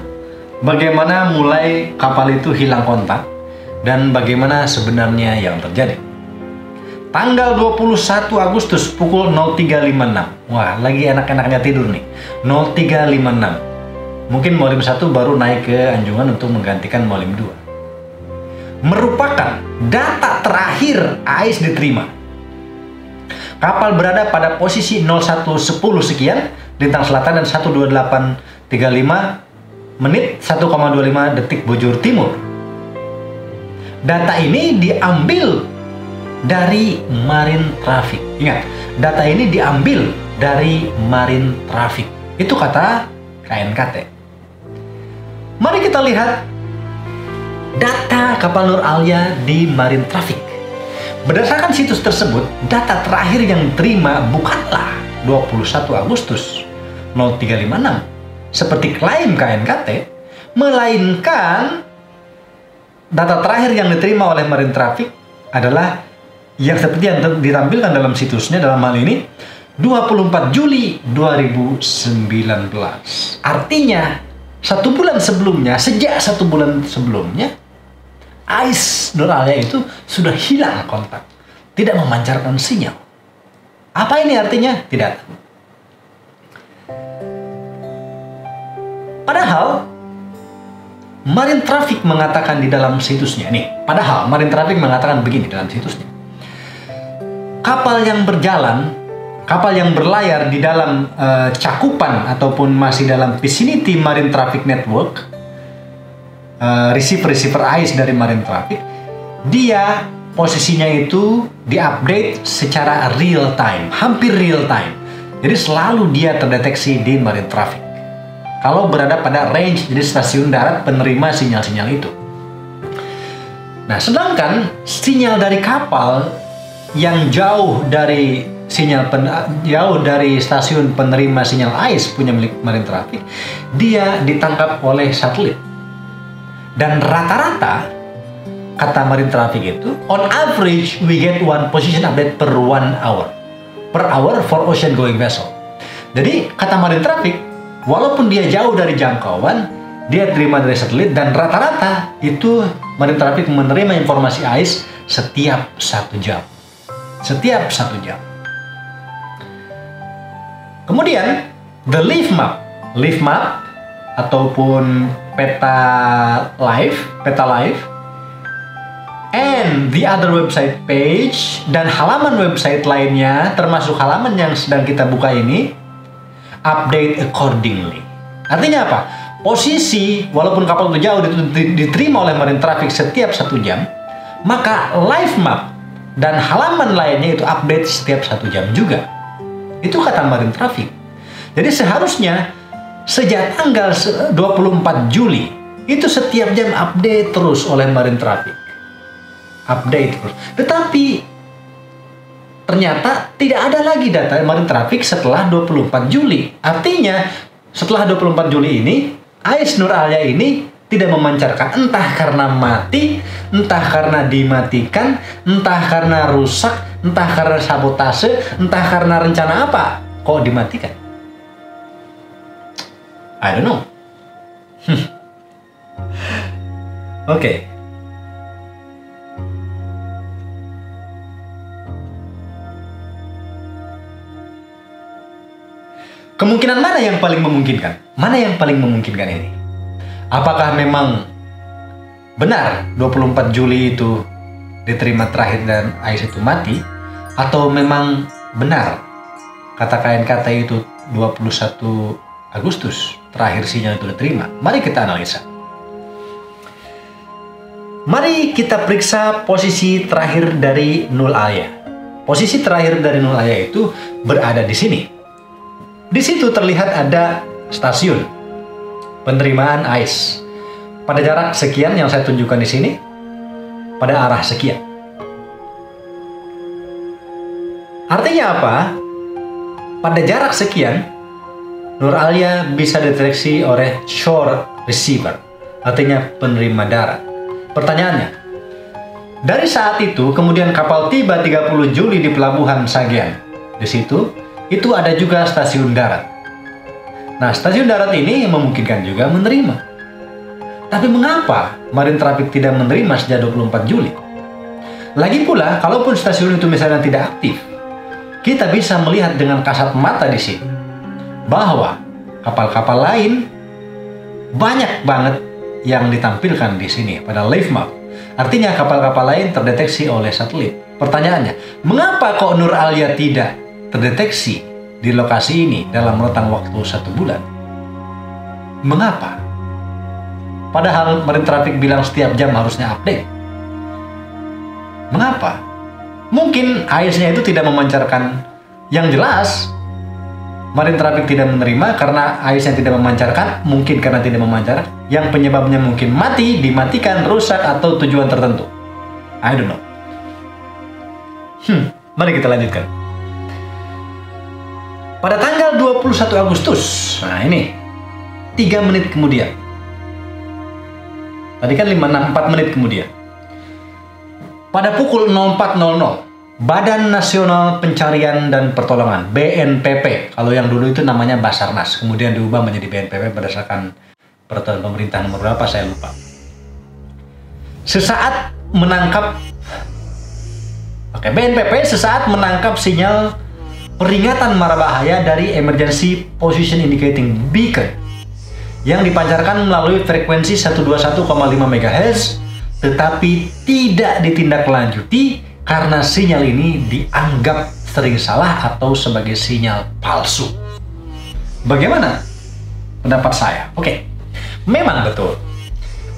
bagaimana mulai kapal itu hilang kontak dan bagaimana sebenarnya yang terjadi. Tanggal 21 Agustus pukul 03.56. Wah, lagi enak-enaknya tidur nih. 03.56. Mungkin Molim 1 baru naik ke Anjungan untuk menggantikan Molim 2. Merupakan data terakhir AIS diterima. Kapal berada pada posisi 0110 sekian lintang selatan dan 12835 menit 1,25 detik bujur timur. data ini diambil dari Marine Traffic. Ingat, data ini diambil dari Marine Traffic. Itu kata KNKT. Mari kita lihat data kapal Nur Alia di Marine Traffic. Berdasarkan situs tersebut, data terakhir yang diterima bukanlah 21 Agustus 0356 seperti klaim KNKT, melainkan data terakhir yang diterima oleh Marine Traffic adalah yang seperti yang ditampilkan dalam situsnya, dalam hal ini 24 Juli 2019. Artinya, sejak 1 bulan sebelumnya, AIS Nur Alia itu sudah hilang kontak, tidak memancarkan sinyal. Apa ini artinya? Tidak tahu. Padahal Marine Traffic mengatakan di dalam situsnya Marine Traffic mengatakan begini dalam situsnya. Kapal yang berlayar di dalam cakupan ataupun masih dalam vicinity Marine Traffic Network, receiver AIS dari Marine Traffic, dia posisinya itu diupdate secara real time, hampir real time. Jadi selalu dia terdeteksi di Marine Traffic kalau berada pada range dari stasiun darat penerima sinyal-sinyal itu. Nah, sedangkan sinyal dari kapal yang jauh dari stasiun penerima sinyal AIS punya milik Marine Traffic, dia ditangkap oleh satelit. Dan rata-rata, kata Marine Traffic itu, on average we get one position update per 1 hour. Per hour for ocean going vessel. Jadi, kata Marine Traffic, walaupun dia jauh dari jangkauan, dia terima dari satelit, dan rata-rata itu Marine Traffic menerima informasi AIS setiap 1 jam. Setiap 1 jam. Kemudian, the leaf map ataupun peta live, and the other website page, dan halaman website lainnya, termasuk halaman yang sedang kita buka ini, update accordingly. Artinya apa? Posisi, walaupun kapal itu jauh, diterima oleh Marine Traffic setiap 1 jam, maka live map dan halaman lainnya itu update setiap 1 jam juga. Itu kata Marine Traffic. Jadi seharusnya sejak tanggal 24 Juli itu setiap jam update terus oleh Marine Traffic. Update terus. Tetapi ternyata tidak ada lagi data Marine Traffic setelah 24 Juli. Artinya setelah 24 Juli ini, AIS Nur Alia ini tidak memancarkan, entah karena mati, entah karena dimatikan, entah karena rusak, entah karena sabotase, entah karena rencana apa. Kok dimatikan? I don't know. Oke. Kemungkinan mana yang paling memungkinkan? Mana yang paling memungkinkan ini? Apakah memang benar 24 Juli itu diterima terakhir dan AIS itu mati? Atau memang benar kata KNKT itu 21 Agustus terakhir sinyal itu diterima? Mari kita analisa. Mari kita periksa posisi terakhir dari Nur Alia. Posisi terakhir dari Nur Alia itu berada di sini. Di situ terlihat ada stasiun penerimaan AIS pada jarak sekian yang saya tunjukkan di sini, pada arah sekian. Artinya apa? Pada jarak sekian, Nur Alia bisa deteksi oleh shore receiver, artinya penerima darat. Pertanyaannya, dari saat itu kemudian kapal tiba 30 Juli di pelabuhan Sagean. Di situ, itu ada juga stasiun darat. Nah, stasiun darat ini memungkinkan juga menerima. Tapi mengapa Marine Traffic tidak menerima sejak 24 Juli? Lagi pula, kalaupun stasiun itu misalnya tidak aktif, kita bisa melihat dengan kasat mata di sini bahwa kapal-kapal lain banyak banget yang ditampilkan di sini pada live map. Artinya kapal-kapal lain terdeteksi oleh satelit. Pertanyaannya, mengapa kok Nur Alia tidak terdeteksi di lokasi ini dalam rentang waktu 1 bulan? Mengapa? Padahal Marine Traffic bilang setiap jam harusnya update. Mengapa? Mungkin AIS-nya itu tidak memancarkan yang jelas. Marine traffic tidak menerima karena AIS-nya tidak memancarkan, mungkin karena tidak memancar. Yang penyebabnya mungkin mati, dimatikan, rusak, atau tujuan tertentu. I don't know. Mari kita lanjutkan. Pada tanggal 21 Agustus, nah ini 3 menit kemudian. Tadi kan 4 menit kemudian. Pada pukul 04.00, Badan Nasional Pencarian dan Pertolongan, BNPP, kalau yang dulu itu namanya Basarnas, kemudian diubah menjadi BNPP berdasarkan peraturan pemerintah nomor berapa saya lupa. BNPP sesaat menangkap sinyal peringatan mara bahaya dari Emergency Position Indicating Beacon yang dipancarkan melalui frekuensi 121,5 MHz, tetapi tidak ditindaklanjuti karena sinyal ini dianggap sering salah atau sebagai sinyal palsu. Bagaimana pendapat saya? Oke, memang betul.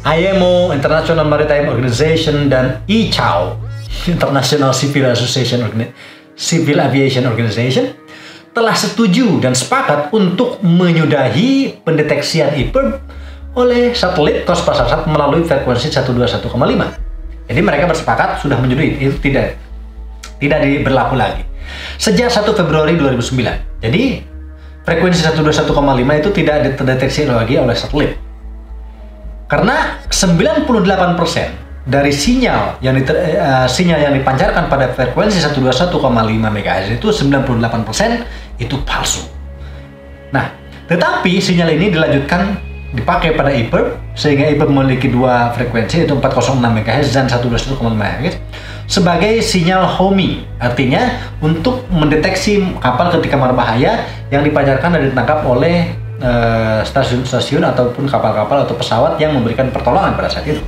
IMO, International Maritime Organization, dan ICAO, International Civil Aviation Organization, telah setuju dan sepakat untuk menyudahi pendeteksian IPIRB oleh satelit Cosmosat melalui frekuensi 121,5. Jadi mereka bersepakat sudah menyudahi, itu tidak berlaku lagi sejak 1 Februari 2009. Jadi frekuensi 121,5 itu tidak terdeteksi lagi oleh satelit. Karena 98% dari sinyal yang dipancarkan pada frekuensi 121,5 MHz itu 98% itu palsu. Nah, tetapi sinyal ini dipakai pada IPIRB, sehingga IPIRB memiliki dua frekuensi, yaitu 406 MHz dan 121,5 MHz sebagai sinyal homing, artinya untuk mendeteksi kapal ketika mara bahaya yang dipancarkan dan ditangkap oleh stasiun-stasiun ataupun kapal-kapal atau pesawat yang memberikan pertolongan pada saat itu.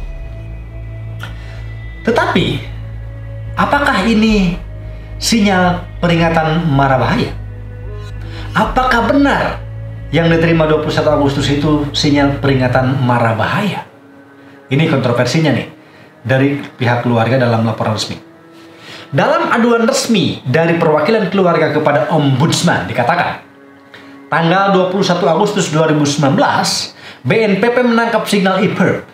Tetapi, apakah ini sinyal peringatan mara bahaya? Apakah benar yang diterima 21 Agustus itu sinyal peringatan mara bahaya? Ini kontroversinya nih dari pihak keluarga dalam laporan resmi. Dalam aduan resmi dari perwakilan keluarga kepada Ombudsman dikatakan, tanggal 21 Agustus 2019, BNPP menangkap signal IPIRB,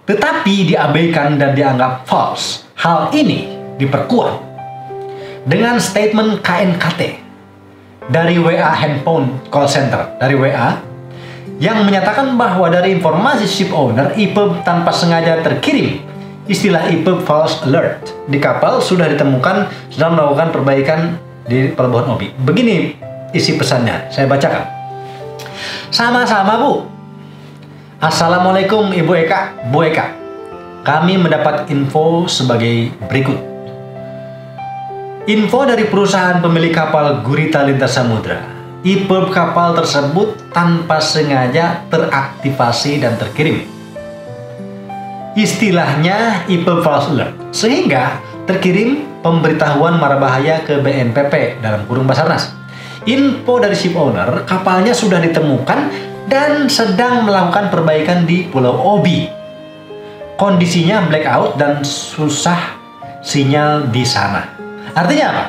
tetapi diabaikan dan dianggap false. Hal ini diperkuat dengan statement KNKT dari WA Handphone Call Center, dari WA, yang menyatakan bahwa dari informasi ship owner, IPIRB tanpa sengaja terkirim istilah IPIRB false alert di kapal sudah ditemukan sedang melakukan perbaikan di pelabuhan Obi. Begini isi pesannya, saya bacakan. Sama-sama, Bu. Assalamualaikum Ibu Eka, Bu Eka. Kami mendapat info sebagai berikut. Info dari perusahaan pemilik kapal Gurita Lintas Samudra. IPIRB kapal tersebut tanpa sengaja teraktivasi dan terkirim istilahnya IPIRB false alert, sehingga terkirim pemberitahuan mara bahaya ke BNPP dalam kurung Basarnas. Info dari ship owner, kapalnya sudah ditemukan dan sedang melakukan perbaikan di Pulau Obi. Kondisinya blackout dan susah sinyal di sana. Artinya apa?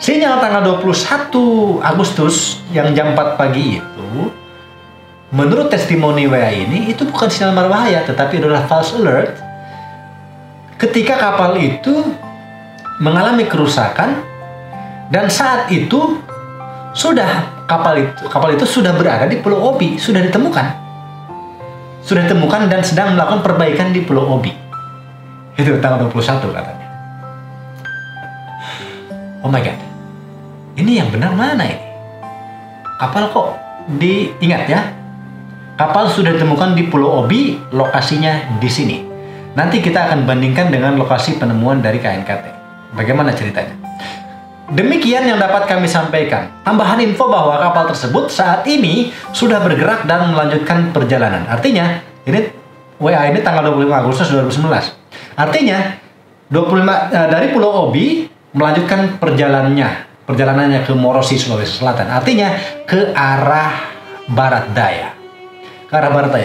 Sinyal tanggal 21 Agustus yang jam 4 pagi itu, menurut testimoni WA ini, itu bukan sinyal mara bahaya, tetapi adalah false alert ketika kapal itu mengalami kerusakan dan saat itu kapal itu sudah berada di Pulau Obi, sudah ditemukan dan sedang melakukan perbaikan di Pulau Obi. Itu tanggal 21 katanya. Oh my god, ini yang benar mana ini? Kapal kok diingat ya? Kapal sudah ditemukan di Pulau Obi, lokasinya di sini. Nanti kita akan bandingkan dengan lokasi penemuan dari KNKT. Bagaimana ceritanya? Demikian yang dapat kami sampaikan. Tambahan info bahwa kapal tersebut saat ini sudah bergerak dan melanjutkan perjalanan. Artinya, ini WA ini tanggal 25 Agustus 2019. Artinya, dari Pulau Obi melanjutkan perjalanannya ke Morosi, Sulawesi Selatan. Artinya, ke arah barat daya.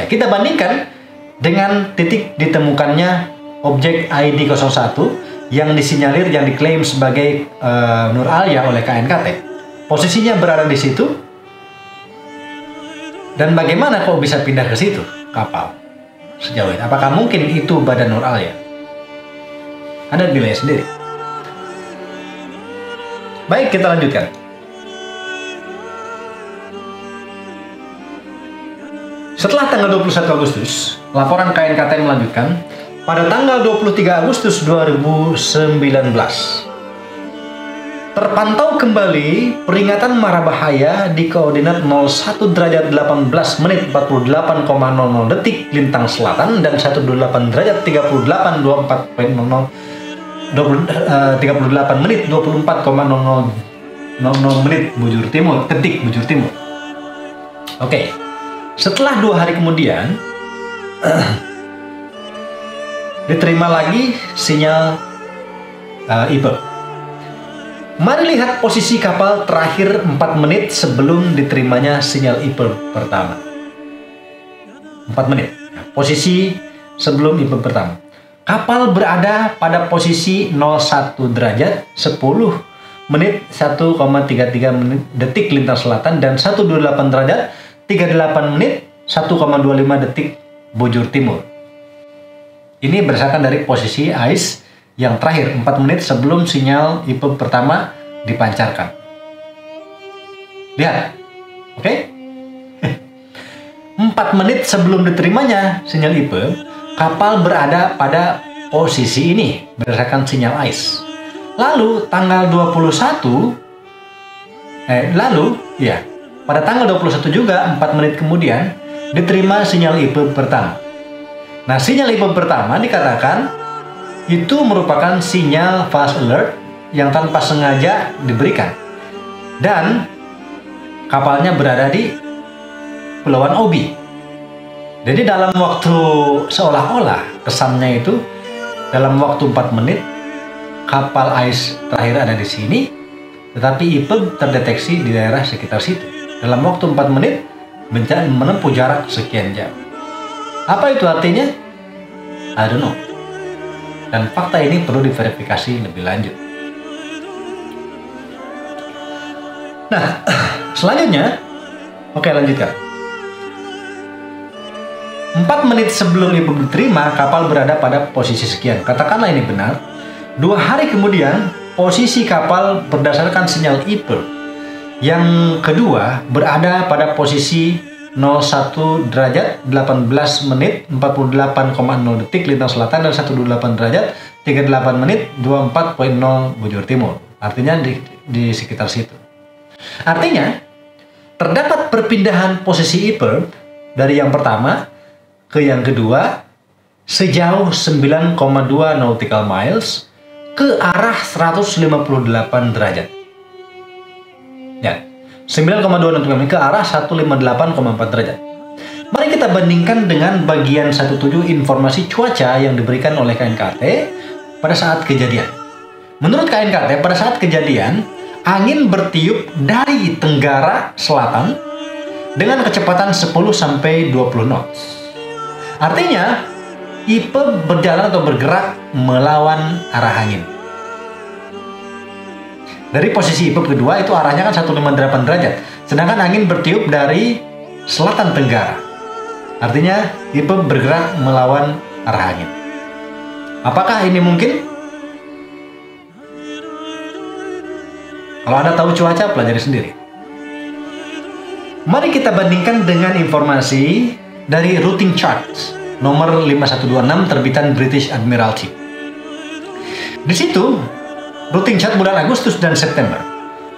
Kita bandingkan dengan titik ditemukannya objek ID 01 yang disinyalir yang diklaim sebagai Nur Alia oleh KNKT. Posisinya berada di situ. Dan bagaimana kok bisa pindah ke situ kapal sejauh ini? Apakah mungkin itu badan Nur Alia? Anda nilai sendiri. Baik, kita lanjutkan. Setelah tanggal 21 Agustus, laporan KNKT melanjutkan, pada tanggal 23 Agustus 2019, terpantau kembali peringatan mara bahaya di koordinat 01 derajat 18 menit 48,00 detik lintang selatan dan 18 derajat 38 menit 24,00 menit detik bujur timur. Oke. Setelah 2 hari kemudian diterima lagi sinyal IPEB. Mari lihat posisi kapal terakhir 4 menit sebelum diterimanya sinyal IPEB pertama. 4 menit. Nah, posisi sebelum IPEB pertama. Kapal berada pada posisi 01 derajat 10 menit 1,33 menit detik lintang selatan dan 128 derajat 38 menit 1,25 detik bujur timur. Ini berdasarkan dari posisi ice yang terakhir 4 menit sebelum sinyal IPEB pertama dipancarkan. Lihat, oke? 4 menit sebelum diterimanya sinyal IPEB, kapal berada pada posisi ini berdasarkan sinyal ice. Lalu tanggal 21 pada tanggal 21 juga 4 menit kemudian diterima sinyal IPEB pertama. Nah, sinyal IPEB pertama dikatakan itu merupakan sinyal fast alert yang tanpa sengaja diberikan. Dan kapalnya berada di Kepulauan Obi. Jadi dalam waktu seolah-olah kesannya itu dalam waktu 4 menit kapal ice terakhir ada di sini, tetapi IPEB terdeteksi di daerah sekitar situ. Dalam waktu 4 menit menempuh jarak sekian jam. Apa itu artinya? I don't know. Dan fakta ini perlu diverifikasi lebih lanjut. Nah, selanjutnya, oke, lanjutkan. 4 menit sebelum IPEB diterima, kapal berada pada posisi sekian. Katakanlah ini benar. 2 hari kemudian, posisi kapal berdasarkan sinyal IPEB yang kedua berada pada posisi 01 derajat 18 menit 48,0 detik lintang selatan dan 128 derajat 38 menit 24,0 bujur timur. Artinya di sekitar situ. Artinya terdapat perpindahan posisi IPEB dari yang pertama ke yang kedua sejauh 9,2 nautical miles ke arah 158 derajat. Ya, 9,2 nautical mile ke arah 158,4 derajat. Mari kita bandingkan dengan bagian 17 informasi cuaca yang diberikan oleh KNKT pada saat kejadian. Menurut KNKT, pada saat kejadian, angin bertiup dari tenggara selatan dengan kecepatan 10-20 knots. Artinya, IPEB berjalan atau bergerak melawan arah angin. Dari posisi IPEB kedua itu arahnya kan 158 derajat. Sedangkan angin bertiup dari selatan tenggara. Artinya IPEB bergerak melawan arah angin. Apakah ini mungkin? Kalau Anda tahu cuaca, pelajari sendiri. Mari kita bandingkan dengan informasi dari routing chart nomor 5126 terbitan British Admiralty. Di situ routing chart bulan Agustus dan September.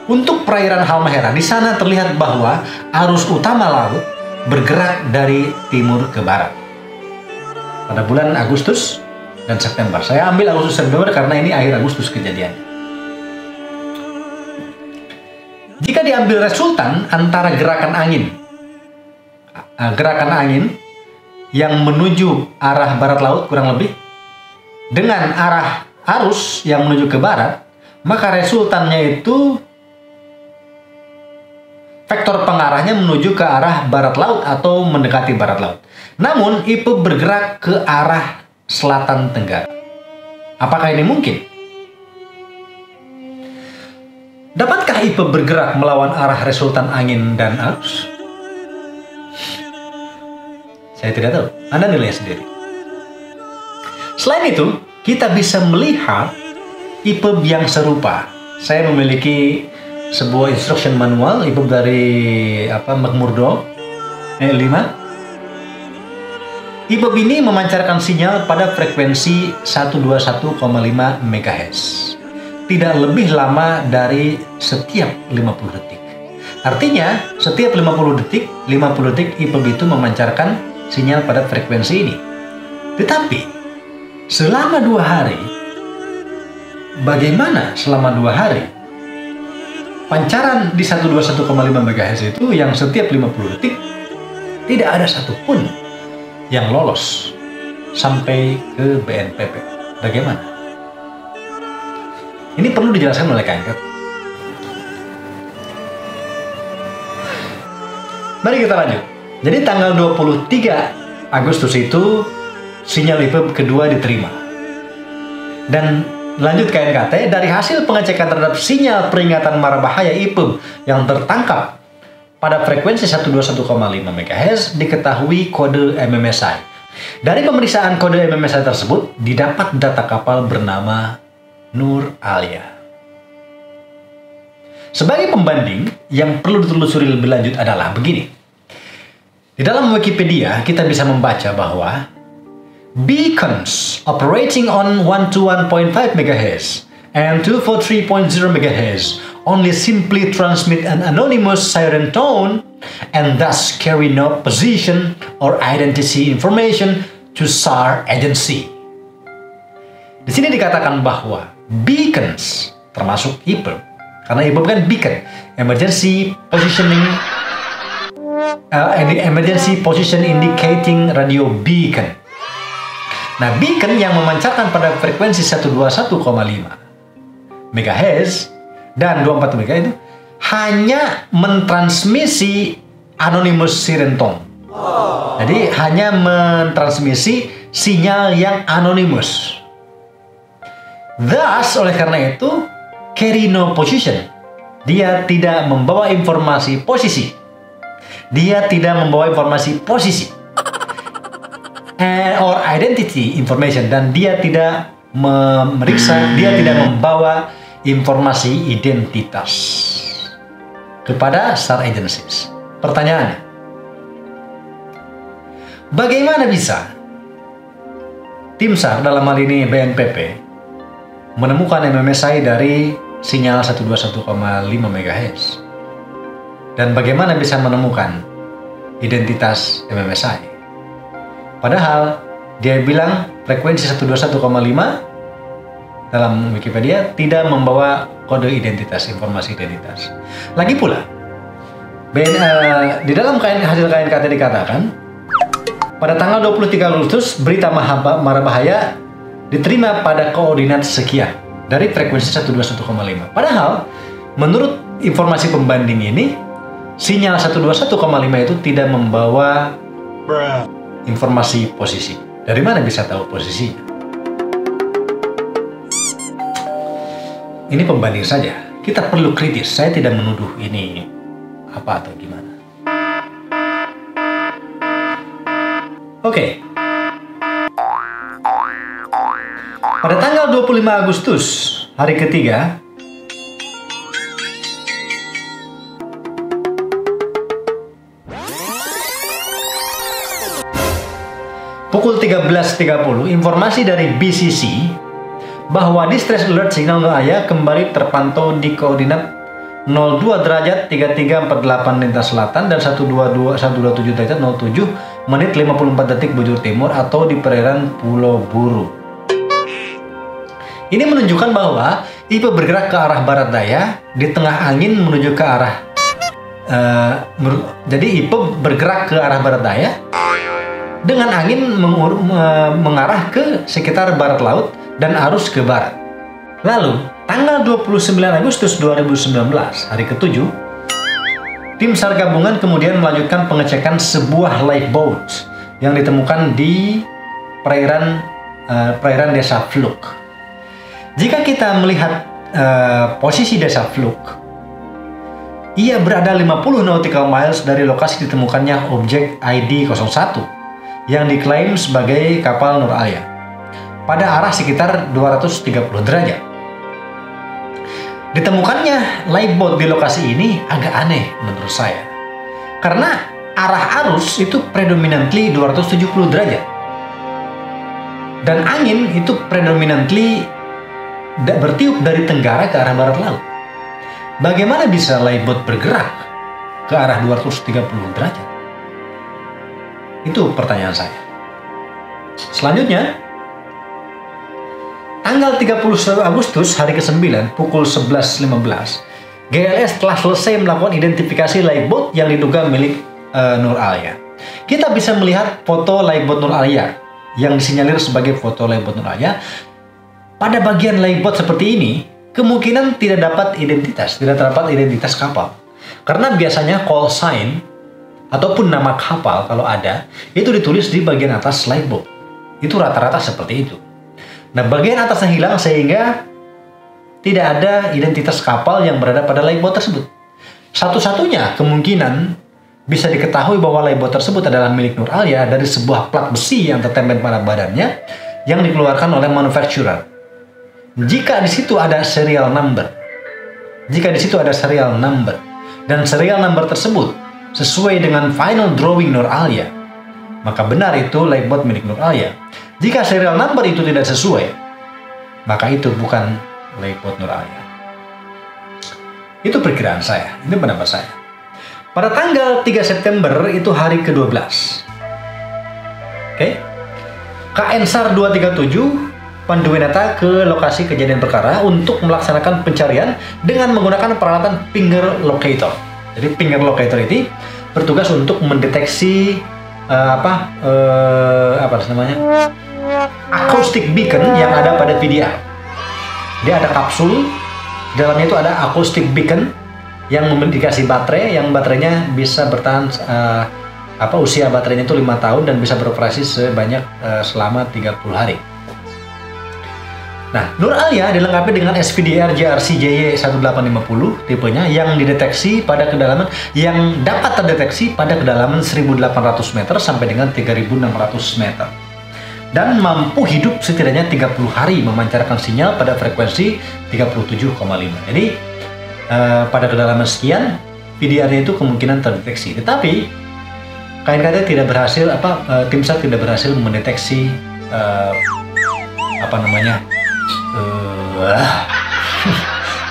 Untuk perairan Halmahera, di sana terlihat bahwa arus utama laut bergerak dari timur ke barat. Pada bulan Agustus dan September. Saya ambil Agustus September karena ini akhir Agustus kejadian. Jika diambil resultan antara gerakan angin yang menuju arah barat laut kurang lebih dengan arah arus yang menuju ke barat, maka resultannya itu vektor pengarahnya menuju ke arah barat laut atau mendekati barat laut. Namun IPEB bergerak ke arah selatan tenggara. Apakah ini mungkin? Dapatkah IPEB bergerak melawan arah resultan angin dan arus? Saya tidak tahu, Anda nilai sendiri. Selain itu, kita bisa melihat IPEB yang serupa. Saya memiliki sebuah instruction manual IPEB dari McMurdo 5. IPEB ini memancarkan sinyal pada frekuensi 121,5 MHz. Tidak lebih lama dari setiap 50 detik. Artinya, setiap 50 detik IPEB itu memancarkan sinyal pada frekuensi ini. Tetapi, selama 2 hari, bagaimana selama 2 hari? Pancaran di 121,5 MHz itu yang setiap 50 detik tidak ada satupun yang lolos sampai ke BNPB. Bagaimana? Ini perlu dijelaskan oleh KNKT. Mari kita lanjut. Jadi tanggal 23 Agustus itu sinyal IPEB kedua diterima. Dan lanjut KNKT, dari hasil pengecekan terhadap sinyal peringatan mara bahaya IPEB yang tertangkap pada frekuensi 121,5 MHz diketahui kode MMSI. Dari pemeriksaan kode MMSI tersebut didapat data kapal bernama Nur Alia. Sebagai pembanding yang perlu ditelusuri lebih lanjut adalah begini. Di dalam Wikipedia kita bisa membaca bahwa beacons operating on 121.5 MHz and 243.0 MHz only simply transmit an anonymous siren tone and thus carry no position or identity information to SAR agency. Di sini dikatakan bahwa beacons termasuk IPEB, karena IPEB kan beacon, emergency position indicating radio beacon. Nah, beacon yang memancarkan pada frekuensi 121,5 MHz dan 24 MHz itu hanya mentransmisi anonymous siren tone. Jadi hanya mentransmisi sinyal yang anonymous. Thus, oleh karena itu, carry no position. Dia tidak membawa informasi posisi. Dia tidak membawa informasi posisi. Or identity information, dan dia tidak memeriksa, dia tidak membawa informasi identitas kepada SAR agencies. Pertanyaannya, bagaimana bisa tim SAR, dalam hal ini BNPB, menemukan MMSI dari sinyal 121,5 MHz? Dan bagaimana bisa menemukan identitas MMSI? Padahal dia bilang frekuensi 121,5 dalam Wikipedia tidak membawa kode identitas, informasi identitas. Lagi pula, di dalam hasil KNKT dikatakan, pada tanggal 23 Agustus berita mara bahaya diterima pada koordinat sekian dari frekuensi 121,5. Padahal, menurut informasi pembanding ini, sinyal 121,5 itu tidak membawa informasi posisi. Dari mana bisa tahu posisinya? Ini pembanding saja. Kita perlu kritis. Saya tidak menuduh ini apa atau gimana. Oke. Pada tanggal 25 Agustus, hari ketiga, pukul 13.30, informasi dari BCC bahwa distress alert signal Nur Alia kembali terpantau di koordinat 02 derajat 3348 lintas selatan dan 127 derajat 07 menit 54 detik bujur timur atau di perairan Pulau Buru. Ini menunjukkan bahwa IPEB bergerak ke arah barat daya di tengah angin menuju ke arah jadi IPEB bergerak ke arah barat daya dengan angin mengarah ke sekitar barat laut dan arus ke barat. Lalu, tanggal 29 Agustus 2019, hari ke-7, tim SAR gabungan kemudian melanjutkan pengecekan sebuah lifeboat yang ditemukan di perairan desa Fluk. Jika kita melihat posisi desa Fluke, ia berada 50 nautical miles dari lokasi ditemukannya objek ID 01 yang diklaim sebagai kapal Nur Alia pada arah sekitar 230 derajat. Ditemukannya lifeboat di lokasi ini agak aneh menurut saya, karena arah arus itu predominantly 270 derajat dan angin itu predominantly bertiup dari tenggara ke arah barat laut. Bagaimana bisa lifeboat bergerak ke arah 230 derajat? Itu pertanyaan saya. Selanjutnya, tanggal 31 Agustus hari ke-9 pukul 11.15, GLS telah selesai melakukan identifikasi lifeboat yang diduga milik Nur Alia. Kita bisa melihat foto lifeboat Nur Alia yang disinyalir sebagai foto lifeboat Nur Alia. Pada bagian lifeboat seperti ini, kemungkinan tidak terdapat identitas kapal. Karena biasanya call sign ataupun nama kapal kalau ada, itu ditulis di bagian atas lifeboat. Itu rata-rata seperti itu. Nah, bagian atasnya hilang sehingga tidak ada identitas kapal yang berada pada lifeboat tersebut. Satu-satunya kemungkinan bisa diketahui bahwa lifeboat tersebut adalah milik Nur Alia dari sebuah plat besi yang tertempel pada badannya yang dikeluarkan oleh manufacturer. Jika di situ ada serial number, dan serial number tersebut sesuai dengan final drawing Nur Alia, maka benar itu lifeboat milik Nur Alia. Jika serial number itu tidak sesuai, maka itu bukan lifeboat Nur Alia. Itu perkiraan saya, itu pendapat saya. Pada tanggal 3 September itu hari ke-12. KN SAR 237 Panduwinata ke lokasi kejadian perkara untuk melaksanakan pencarian dengan menggunakan peralatan finger locator. Jadi finger locator ini bertugas untuk mendeteksi acoustic beacon yang ada pada VDR. Dia ada kapsul, dalamnya itu ada acoustic beacon yang dikasih baterai, yang baterainya bisa bertahan usia baterainya itu 5 tahun dan bisa beroperasi selama 30 hari. Nah, Nur Alia dilengkapi dengan SVDR JRC JY1850 tipenya yang dapat terdeteksi pada kedalaman 1.800 meter sampai dengan 3.600 meter dan mampu hidup setidaknya 30 hari memancarkan sinyal pada frekuensi 37,5. Jadi pada kedalaman sekian VDR-nya itu kemungkinan terdeteksi. Tetapi KNKT tidak berhasil tim SAR tidak berhasil mendeteksi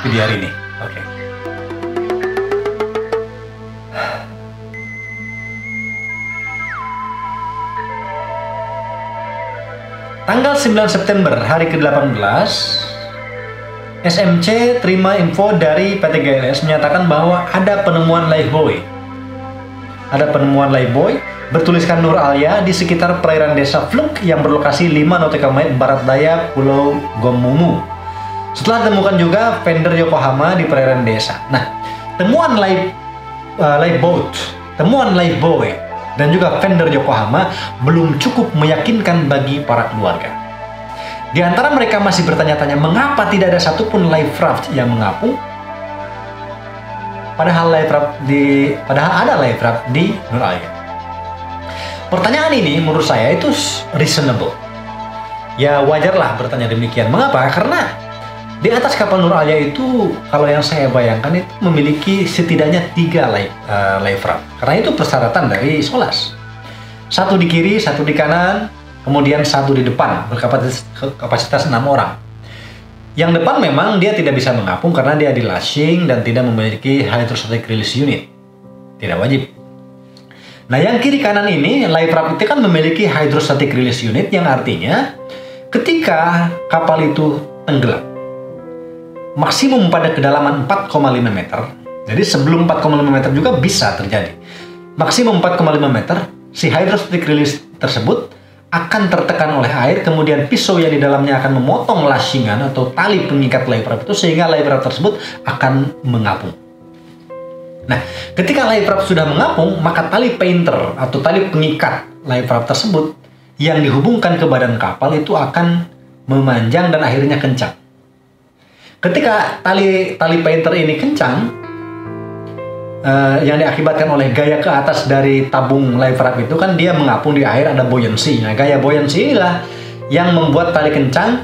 VDR ini. Oke. Tanggal 9 September hari ke-18, SMC terima info dari PT GLS menyatakan bahwa ada penemuan lifebuoy. Bertuliskan Nur Alia di sekitar perairan desa Fluke yang berlokasi 5 nautical mile barat daya Pulau Gomumu. Setelah ditemukan juga vendor Yokohama di perairan desa. Nah, temuan lifebuoy dan juga vendor Yokohama belum cukup meyakinkan bagi para keluarga. Di antara mereka masih bertanya-tanya mengapa tidak ada satupun life raft yang mengapung. Padahal ada life raft di Nur Alia. Pertanyaan ini menurut saya itu reasonable. Ya wajarlah bertanya demikian. Mengapa? Karena di atas kapal Nur Alia itu, kalau yang saya bayangkan itu memiliki setidaknya 3 life raft. Karena itu persyaratan dari SOLAS. 1 di kiri, 1 di kanan, kemudian 1 di depan berkapasitas 6 orang. Yang depan memang dia tidak bisa mengapung karena dia di lashing dan tidak memiliki hydrostatic release unit. Tidak wajib. Nah, yang kiri kanan ini, life raft itu kan memiliki hydrostatic release unit yang artinya ketika kapal itu tenggelam, maksimum pada kedalaman 4,5 meter, jadi sebelum 4,5 meter juga bisa terjadi. Maksimum 4,5 meter, si hydrostatic release tersebut akan tertekan oleh air, kemudian pisau yang di dalamnya akan memotong lashingan atau tali pengikat life raft itu sehingga life raft tersebut akan mengapung. Nah, ketika life raft sudah mengapung, maka tali painter atau tali pengikat life raft tersebut yang dihubungkan ke badan kapal itu akan memanjang dan akhirnya kencang. Ketika tali painter ini kencang, yang diakibatkan oleh gaya ke atas dari tabung life raft itu kan dia mengapung di air, ada buoyancy. Nah, gaya buoyancy inilah yang membuat tali kencang,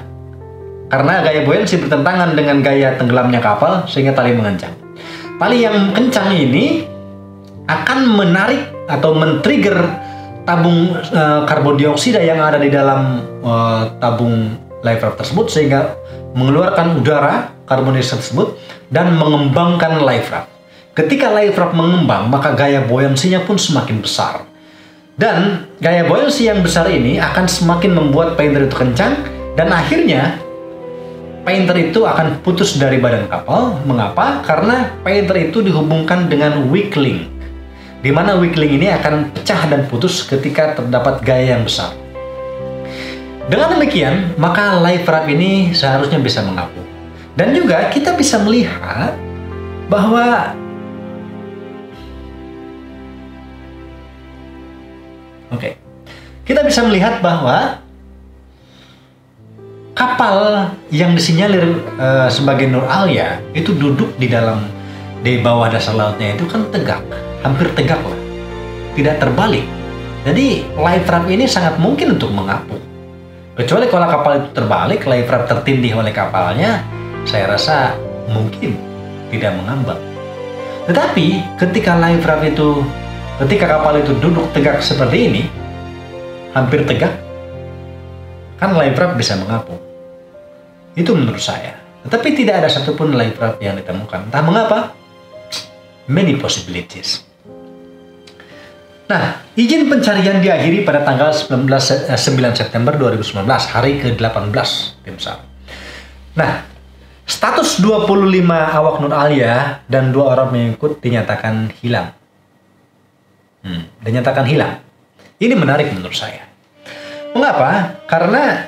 karena gaya buoyancy bertentangan dengan gaya tenggelamnya kapal sehingga tali mengencang. Tali yang kencang ini akan menarik atau men-trigger tabung karbon dioksida yang ada di dalam tabung life raft tersebut sehingga mengeluarkan udara karbon dioksida tersebut dan mengembangkan life raft. Ketika life raft mengembang, maka gaya buoyancy-nya pun semakin besar. Dan gaya buoyancy yang besar ini akan semakin membuat painter itu kencang, dan akhirnya painter itu akan putus dari badan kapal. Mengapa? Karena painter itu dihubungkan dengan weak link, di mana weak link ini akan pecah dan putus ketika terdapat gaya yang besar. Dengan demikian, maka life raft ini seharusnya bisa mengapung. Dan juga kita bisa melihat bahwa kita bisa melihat bahwa kapal yang disinyalir sebagai Nur Alia itu duduk di bawah dasar lautnya itu kan tegak, hampir tegak lah, tidak terbalik. Jadi life raft ini sangat mungkin untuk mengapung. Kecuali kalau kapal itu terbalik, life raft tertindih oleh kapalnya, saya rasa mungkin tidak mengambang. Tetapi ketika kapal itu duduk tegak seperti ini, hampir tegak, kan life raft bisa mengapung. Itu menurut saya. Tetapi tidak ada satupun life raft yang ditemukan. Entah mengapa. Many possibilities. Nah, izin pencarian diakhiri pada tanggal 9 September 2019, hari ke-18 tim SAR. Nah, status 25 awak Nur Alia dan 2 orang mengikut dinyatakan hilang. Dinyatakan hilang. Ini menarik menurut saya. Mengapa? Karena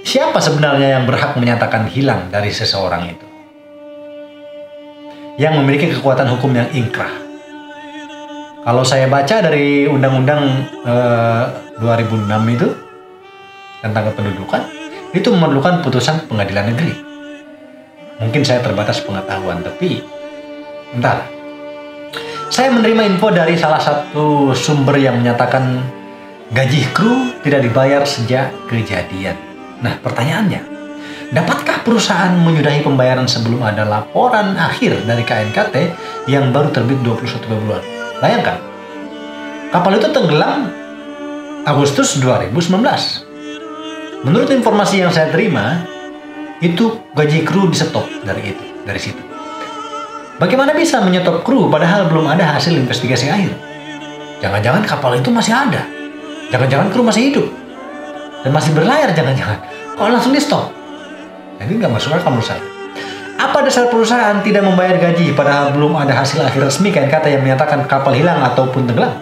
siapa sebenarnya yang berhak menyatakan hilang dari seseorang itu? Yang memiliki kekuatan hukum yang ingkrah. Kalau saya baca dari Undang-Undang 2006 itu tentang kependudukan, itu memerlukan putusan pengadilan negeri. Mungkin saya terbatas pengetahuan, tapi entahlah. Saya menerima info dari salah satu sumber yang menyatakan gaji kru tidak dibayar sejak kejadian. Nah, pertanyaannya, dapatkah perusahaan menyudahi pembayaran sebelum ada laporan akhir dari KNKT yang baru terbit 21 Februari? Bayangkan, kapal itu tenggelam Agustus 2019. Menurut informasi yang saya terima, itu gaji kru di-stop dari situ. Bagaimana bisa menyetop kru padahal belum ada hasil investigasi akhir? Jangan-jangan kapal itu masih ada. Jangan-jangan kru masih hidup. Dan masih berlayar jangan-jangan. Kok langsung di-stop? Nah, ini nggak masuk akal menurut saya. Apa dasar perusahaan tidak membayar gaji padahal belum ada hasil akhir resmi KNKT yang menyatakan kapal hilang ataupun tenggelam?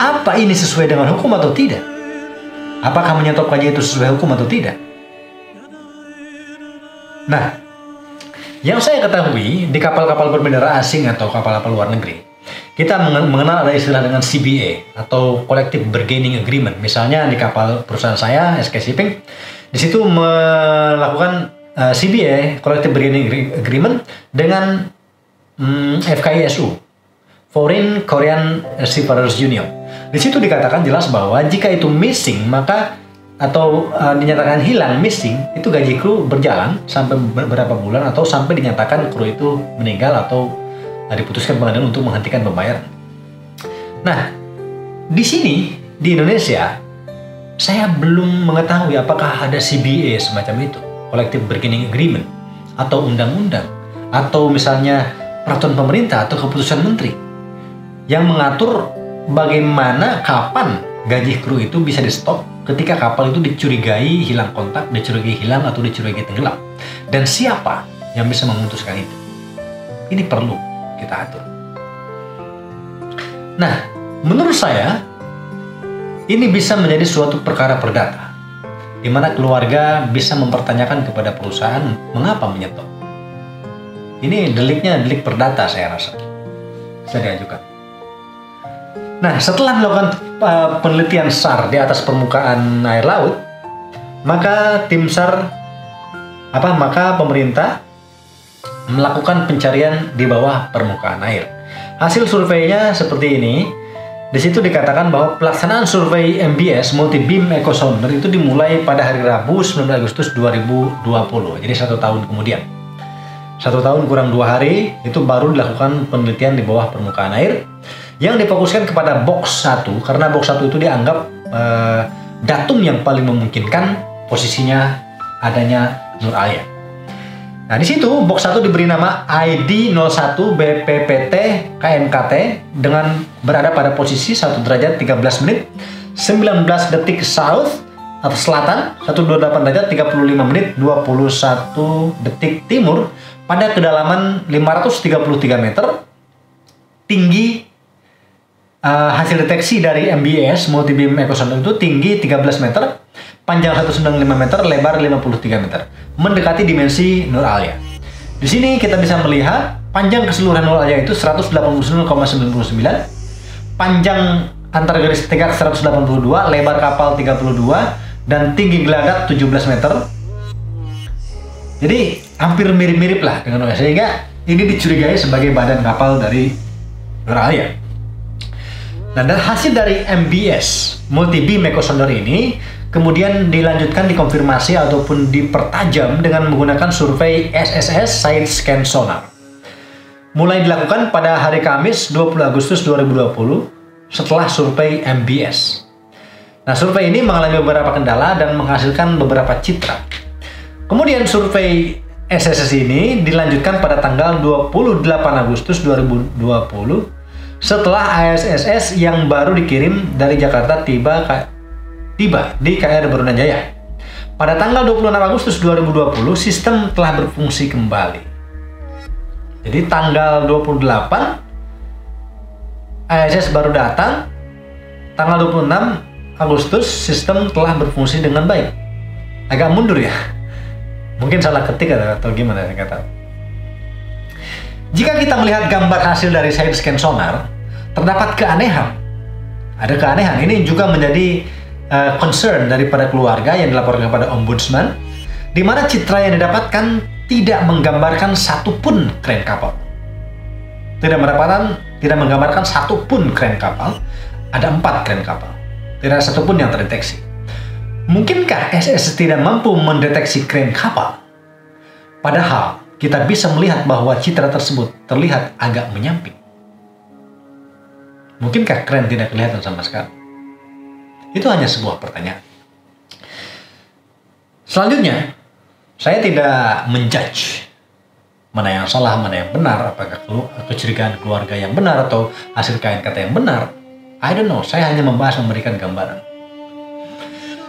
Apa ini sesuai dengan hukum atau tidak? Apakah menyetop gaji itu sesuai hukum atau tidak? Nah, yang saya ketahui di kapal-kapal berbendera asing atau kapal-kapal luar negeri, kita mengenal ada istilah dengan CBA atau Collective Bargaining Agreement. Misalnya di kapal perusahaan saya, SK Shipping, di situ melakukan CBA, Collective Bargaining Agreement, dengan FKISU, Foreign Korean Seafarers Union. Di situ dikatakan jelas bahwa jika itu missing, maka atau dinyatakan hilang, missing, itu gaji kru berjalan sampai beberapa bulan atau sampai dinyatakan kru itu meninggal atau diputuskan pengadilan untuk menghentikan pembayaran. Nah, di sini di Indonesia saya belum mengetahui apakah ada CBA semacam itu, Collective Bargaining Agreement, atau undang-undang, atau misalnya peraturan pemerintah atau keputusan menteri yang mengatur bagaimana kapan gaji kru itu bisa di-stop ketika kapal itu dicurigai hilang kontak, dicurigai hilang atau dicurigai tenggelam. Dan siapa yang bisa memutuskan itu? Ini perlu kita atur. Nah, menurut saya ini bisa menjadi suatu perkara perdata di mana keluarga bisa mempertanyakan kepada perusahaan mengapa menyetop. Ini delik perdata saya rasa bisa diajukan. Nah, setelah melakukan penelitian SAR di atas permukaan air laut, maka tim SAR Maka pemerintah melakukan pencarian di bawah permukaan air. Hasil surveinya seperti ini. Di situ dikatakan bahwa pelaksanaan survei MBS Multi Beam Echo Sounder itu dimulai pada hari Rabu 19 Agustus 2020. Jadi 1 tahun kemudian. 1 tahun kurang 2 hari itu baru dilakukan penelitian di bawah permukaan air yang difokuskan kepada box 1 karena box 1 itu dianggap datum yang paling memungkinkan posisinya adanya Nur Alia. Nah, di situ box 1 diberi nama ID 01 BPPT KMKT dengan berada pada posisi 1 derajat 13 menit 19 detik south atau selatan, 128 derajat 35 menit 21 detik timur pada kedalaman 533 meter. Tinggi hasil deteksi dari MBS Multi Beam Echo Sounder itu tinggi 13 meter, panjang 195 meter, lebar 53 meter, mendekati dimensi Nur Alia. Di sini kita bisa melihat panjang keseluruhan Nur Alia itu 189,99, panjang antar garis tegak 182, lebar kapal 32, dan tinggi gelagat 17 meter. Jadi hampir mirip-mirip lah dengan Nur Alia, sehingga ini dicurigai sebagai badan kapal dari Nur Alia. Nah, dan hasil dari MBS Multi Beam Echo Sounder ini kemudian dilanjutkan dikonfirmasi ataupun dipertajam dengan menggunakan survei SSS Side Scan Sonar. Mulai dilakukan pada hari Kamis 20 Agustus 2020 setelah survei MBS. Nah, survei ini mengalami beberapa kendala dan menghasilkan beberapa citra. Kemudian survei SSS ini dilanjutkan pada tanggal 28 Agustus 2020 setelah ASSS yang baru dikirim dari Jakarta tiba di KR Barunajaya. Pada tanggal 26 Agustus 2020, sistem telah berfungsi kembali. Jadi tanggal 28 ASS baru datang, tanggal 26 Agustus sistem telah berfungsi dengan baik. Agak mundur ya. Mungkin salah ketik atau gimana, saya nggak tahu. Jika kita melihat gambar hasil dari side scan sonar, terdapat keanehan. Ada keanehan. Ini juga menjadi concern daripada keluarga yang dilaporkan kepada ombudsman, di mana citra yang didapatkan tidak menggambarkan satupun kren kapal. Tidak menggambarkan satupun kren kapal. Ada 4 kren kapal. Tidak ada satupun yang terdeteksi. Mungkinkah SSS tidak mampu mendeteksi kren kapal? Padahal kita bisa melihat bahwa citra tersebut terlihat agak menyamping. Mungkinkah kren tidak kelihatan sama sekali? Itu hanya sebuah pertanyaan. Selanjutnya, saya tidak menjudge mana yang salah, mana yang benar, apakah kecurigaan keluarga yang benar atau hasil KNKT yang benar. I don't know, saya hanya memberikan gambaran.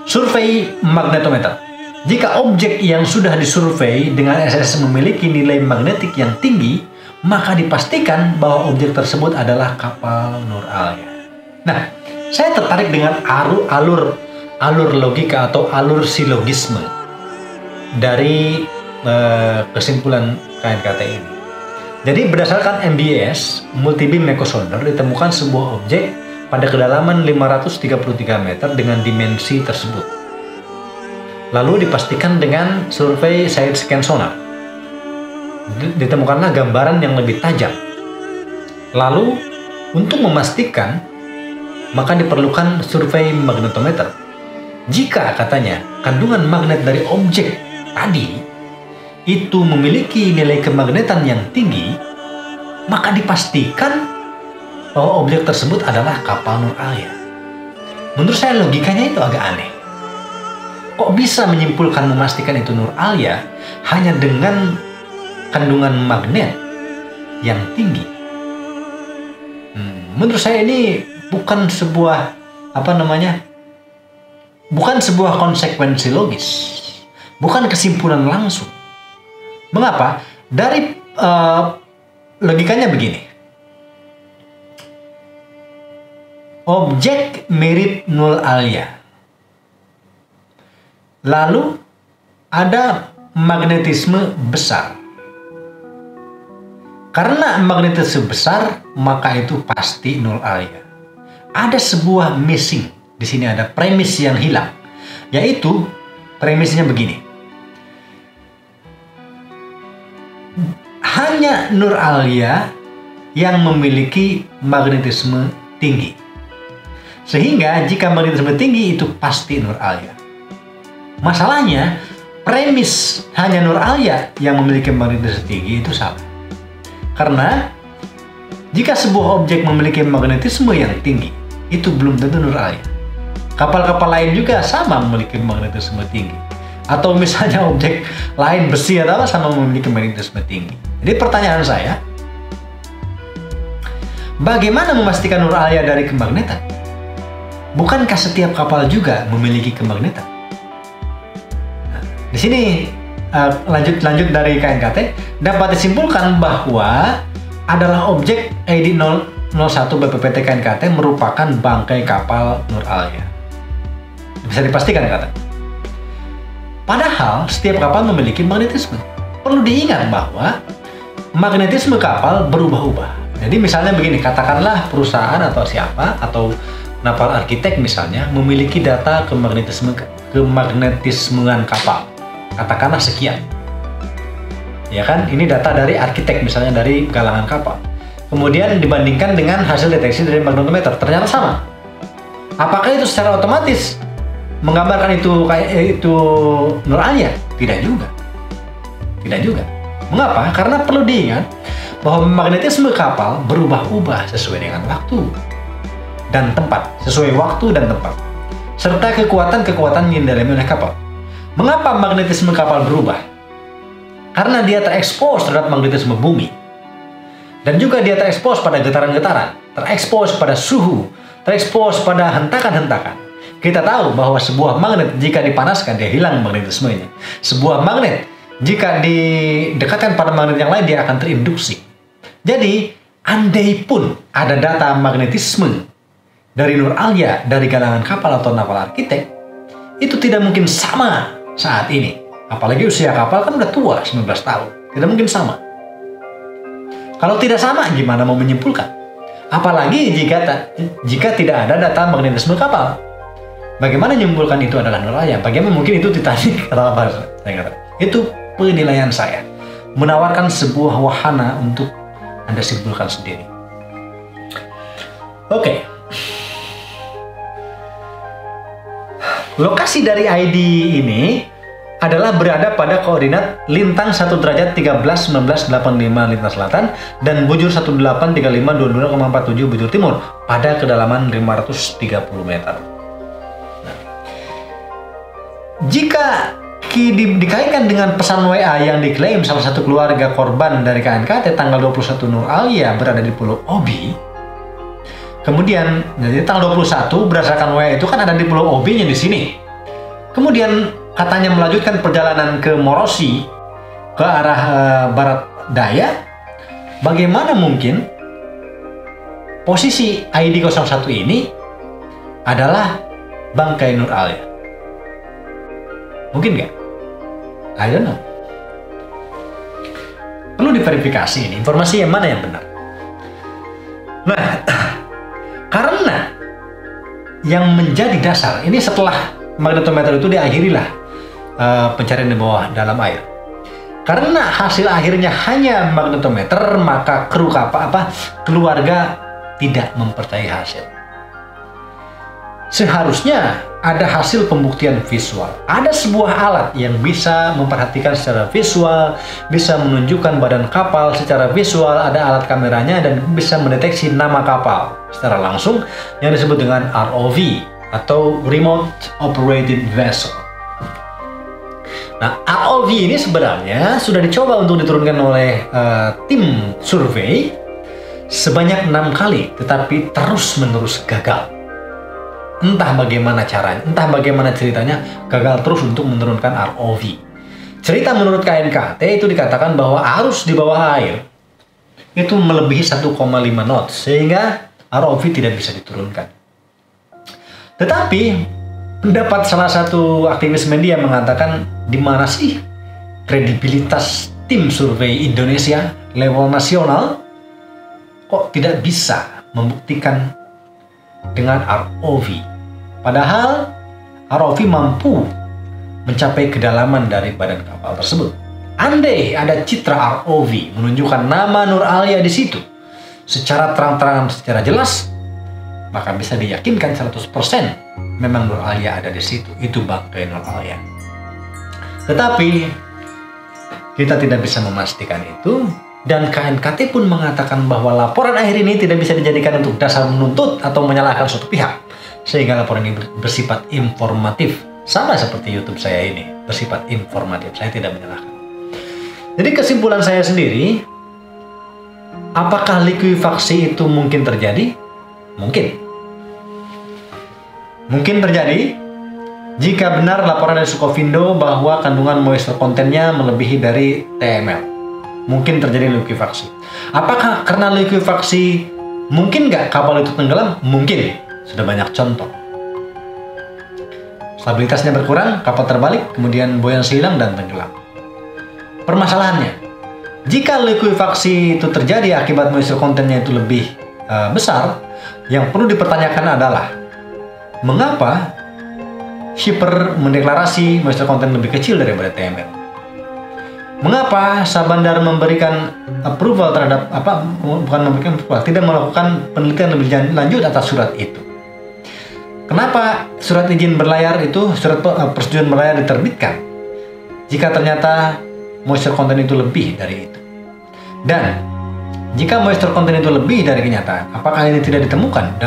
Survei magnetometer. Jika objek yang sudah disurvei dengan SSS memiliki nilai magnetik yang tinggi, maka dipastikan bahwa objek tersebut adalah kapal Nur Alia. Nah, saya tertarik dengan alur logika atau alur silogisme dari kesimpulan KNKT ini. Jadi berdasarkan MBS Multi Beam Echo Sounder ditemukan sebuah objek pada kedalaman 533 meter dengan dimensi tersebut. Lalu dipastikan dengan survei side scan sonar. Ditemukanlah gambaran yang lebih tajam. Lalu untuk memastikan maka diperlukan survei magnetometer. Jika katanya kandungan magnet dari objek tadi itu memiliki nilai kemagnetan yang tinggi, maka dipastikan bahwa objek tersebut adalah kapal Nur Alia. Menurut saya logikanya itu agak aneh. Kok bisa menyimpulkan memastikan itu Nur Alia hanya dengan kandungan magnet yang tinggi? Menurut saya ini bukan sebuah bukan sebuah konsekuensi logis, bukan kesimpulan langsung. Mengapa? Dari logikanya begini. Objek mirip Nur Alia. Lalu ada magnetisme besar. Karena magnetisme besar, maka itu pasti Nur Alia. Ada sebuah missing. Di sini ada premis yang hilang. Yaitu premisnya begini. hanya Nur Alia yang memiliki magnetisme tinggi. Sehingga jika magnetisme tinggi itu pasti Nur Alia. Masalahnya, premis hanya Nur Alia yang memiliki magnetisme tinggi itu salah. Karena jika sebuah objek memiliki magnetisme yang tinggi, itu belum tentu Nur Alia. Kapal-kapal lain juga sama memiliki magnetisme tinggi. Atau misalnya objek lain, besi atau apa, sama memiliki magnetisme tinggi. Jadi pertanyaan saya, bagaimana memastikan Nur Alia dari kemagnetan? Bukankah setiap kapal juga memiliki kemagnetan? Nah, di sini lanjut dari KNKT dapat disimpulkan bahwa adalah objek ID 001 BPPT KNKT merupakan bangkai kapal Nur Alia. Bisa dipastikan kata. Padahal setiap kapal memiliki magnetisme. Perlu diingat bahwa magnetisme kapal berubah-ubah. Jadi misalnya begini, katakanlah perusahaan atau siapa atau naval arsitek misalnya memiliki data kemagnetismean kapal. Katakanlah sekian. Ya kan, ini data dari arsitek misalnya dari galangan kapal. Kemudian dibandingkan dengan hasil deteksi dari magnetometer, ternyata sama. Apakah itu secara otomatis menggambarkan itu Nur Alia? Tidak juga. Tidak juga. Mengapa? Karena perlu diingat bahwa magnetisme kapal berubah-ubah sesuai dengan waktu dan tempat, sesuai waktu dan tempat, serta kekuatan-kekuatan yang dialami oleh kapal. Mengapa magnetisme kapal berubah? Karena dia terekspos terhadap magnetisme bumi. Dan juga dia terekspos pada getaran-getaran, terekspos pada suhu, terekspos pada hentakan-hentakan. Kita tahu bahwa sebuah magnet jika dipanaskan dia hilang magnetismenya. Sebuah magnet jika didekatkan pada magnet yang lain dia akan terinduksi. Jadi, andai pun ada data magnetisme dari Nur Alia, dari galangan kapal atau naval arsitek, itu tidak mungkin sama saat ini. Apalagi usia kapal kan udah tua, 19 tahun. Tidak mungkin sama. Kalau tidak sama, gimana mau menyimpulkan? Apalagi jika tidak ada data magnetisme kapal. Bagaimana menyimpulkan itu adalah Nur Alia? Bagaimana mungkin itu Titanic? Itu penilaian saya. Menawarkan sebuah wahana untuk Anda simpulkan sendiri. Oke. Lokasi dari ID ini adalah berada pada koordinat lintang 1 derajat 13 19 85 lintas selatan dan bujur 18 35 22,47 bujur timur pada kedalaman 530 meter. Nah, jika dikaitkan dengan pesan WA yang diklaim salah satu keluarga korban dari KNKT tanggal 21 Nur Alia berada di Pulau Obi. Kemudian, jadi tanggal 21 berdasarkan WA itu kan ada di Pulau Obi-nya di sini. Kemudian katanya melanjutkan perjalanan ke Morosi ke arah barat daya. Bagaimana mungkin posisi ID 01 ini adalah bangkai Nur Alia? Mungkin nggak? I don't know. Perlu diverifikasi ini, informasi yang mana yang benar. Nah, karena yang menjadi dasar, ini setelah magnetometer itu diakhirilah pencarian di bawah dalam air. Karena hasil akhirnya hanya magnetometer, maka kru keluarga tidak mempercayai hasil. Seharusnya ada hasil pembuktian visual. Ada sebuah alat yang bisa memperhatikan secara visual, bisa menunjukkan badan kapal secara visual, ada alat kameranya dan bisa mendeteksi nama kapal secara langsung yang disebut dengan ROV atau Remote Operated Vessel. Nah, ROV ini sebenarnya sudah dicoba untuk diturunkan oleh tim survei sebanyak 6 kali, tetapi terus-menerus gagal. Entah bagaimana caranya, entah bagaimana ceritanya, gagal terus untuk menurunkan ROV. Cerita menurut KNKT itu dikatakan bahwa arus di bawah air itu melebihi 1,5 knot, sehingga ROV tidak bisa diturunkan. Tetapi pendapat salah satu aktivis media mengatakan, di mana sih kredibilitas tim survei Indonesia level nasional kok tidak bisa membuktikan dengan ROV? Padahal ROV mampu mencapai kedalaman dari badan kapal tersebut. Andai ada citra ROV menunjukkan nama Nur Alia di situ secara terang-terangan, secara jelas, maka bisa diyakinkan 100% memang Nur Alia ada di situ. Itu bangkai Nur Alia. Tetapi kita tidak bisa memastikan itu, dan KNKT pun mengatakan bahwa laporan akhir ini tidak bisa dijadikan untuk dasar menuntut atau menyalahkan suatu pihak, sehingga laporan ini bersifat informatif. Sama seperti YouTube saya ini, bersifat informatif. Saya tidak menyalahkan. Jadi kesimpulan saya sendiri, apakah likuifaksi itu mungkin terjadi? Mungkin. Mungkin terjadi jika benar laporan dari Sukovindo bahwa kandungan moisture kontennya melebihi dari TML. Mungkin terjadi likuifaksi. Apakah karena likuifaksi mungkin nggak kapal itu tenggelam? Mungkin. Sudah banyak contoh. Stabilitasnya berkurang, kapal terbalik, kemudian buoyancy hilang dan tenggelam. Permasalahannya, jika likuifaksi itu terjadi akibat moisture kontennya itu lebih besar, yang perlu dipertanyakan adalah mengapa shipper mendeklarasi moisture content lebih kecil daripada TML? Mengapa Sabandar memberikan approval terhadap tidak melakukan penelitian lebih lanjut atas surat itu? Kenapa surat izin berlayar itu, surat persetujuan berlayar diterbitkan jika ternyata moisture content itu lebih dari itu? Dan jika moisture content itu lebih dari kenyataan, apakah ini tidak ditemukan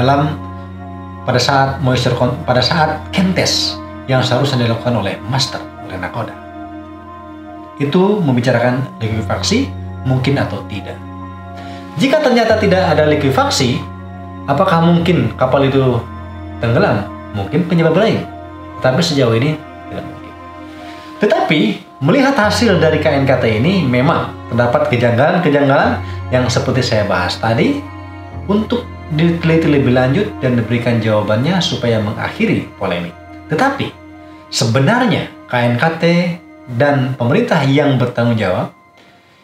pada saat chem test yang seharusnya dilakukan oleh master, oleh nakoda? Itu membicarakan likuifaksi mungkin atau tidak. Jika ternyata tidak ada likuifaksi, apakah mungkin kapal itu tenggelam? Mungkin penyebab lain, tapi sejauh ini tidak mungkin. Tetapi melihat hasil dari KNKT ini, memang terdapat kejanggalan-kejanggalan yang seperti saya bahas tadi, untuk diteliti lebih lanjut dan diberikan jawabannya supaya mengakhiri polemik. Tetapi sebenarnya KNKT dan pemerintah yang bertanggung jawab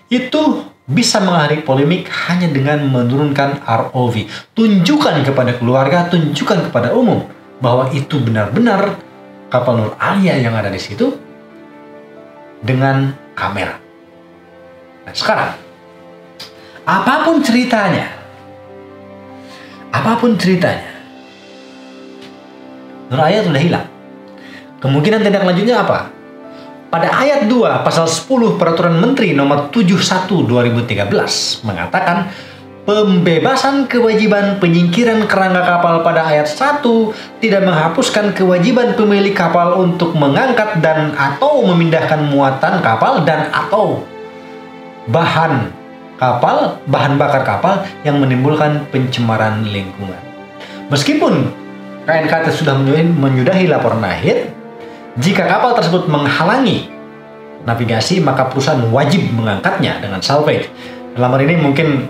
itu bisa mengakhiri polemik hanya dengan menurunkan ROV. Tunjukkan kepada keluarga, tunjukkan kepada umum bahwa itu benar-benar kapal Nur Alia yang ada di situ dengan kamera. Nah, sekarang apapun ceritanya, Nur Alia sudah hilang. Kemungkinan tindak lanjutnya apa? Pada ayat 2 pasal 10 Peraturan Menteri nomor 71/2013 mengatakan pembebasan kewajiban penyingkiran kerangka kapal pada ayat 1 tidak menghapuskan kewajiban pemilik kapal untuk mengangkat dan atau memindahkan muatan kapal dan atau bahan bakar kapal yang menimbulkan pencemaran lingkungan. Meskipun KNKT sudah menyudahi laporan akhir, jika kapal tersebut menghalangi navigasi, maka perusahaan wajib mengangkatnya dengan salvage. Dalam hal ini mungkin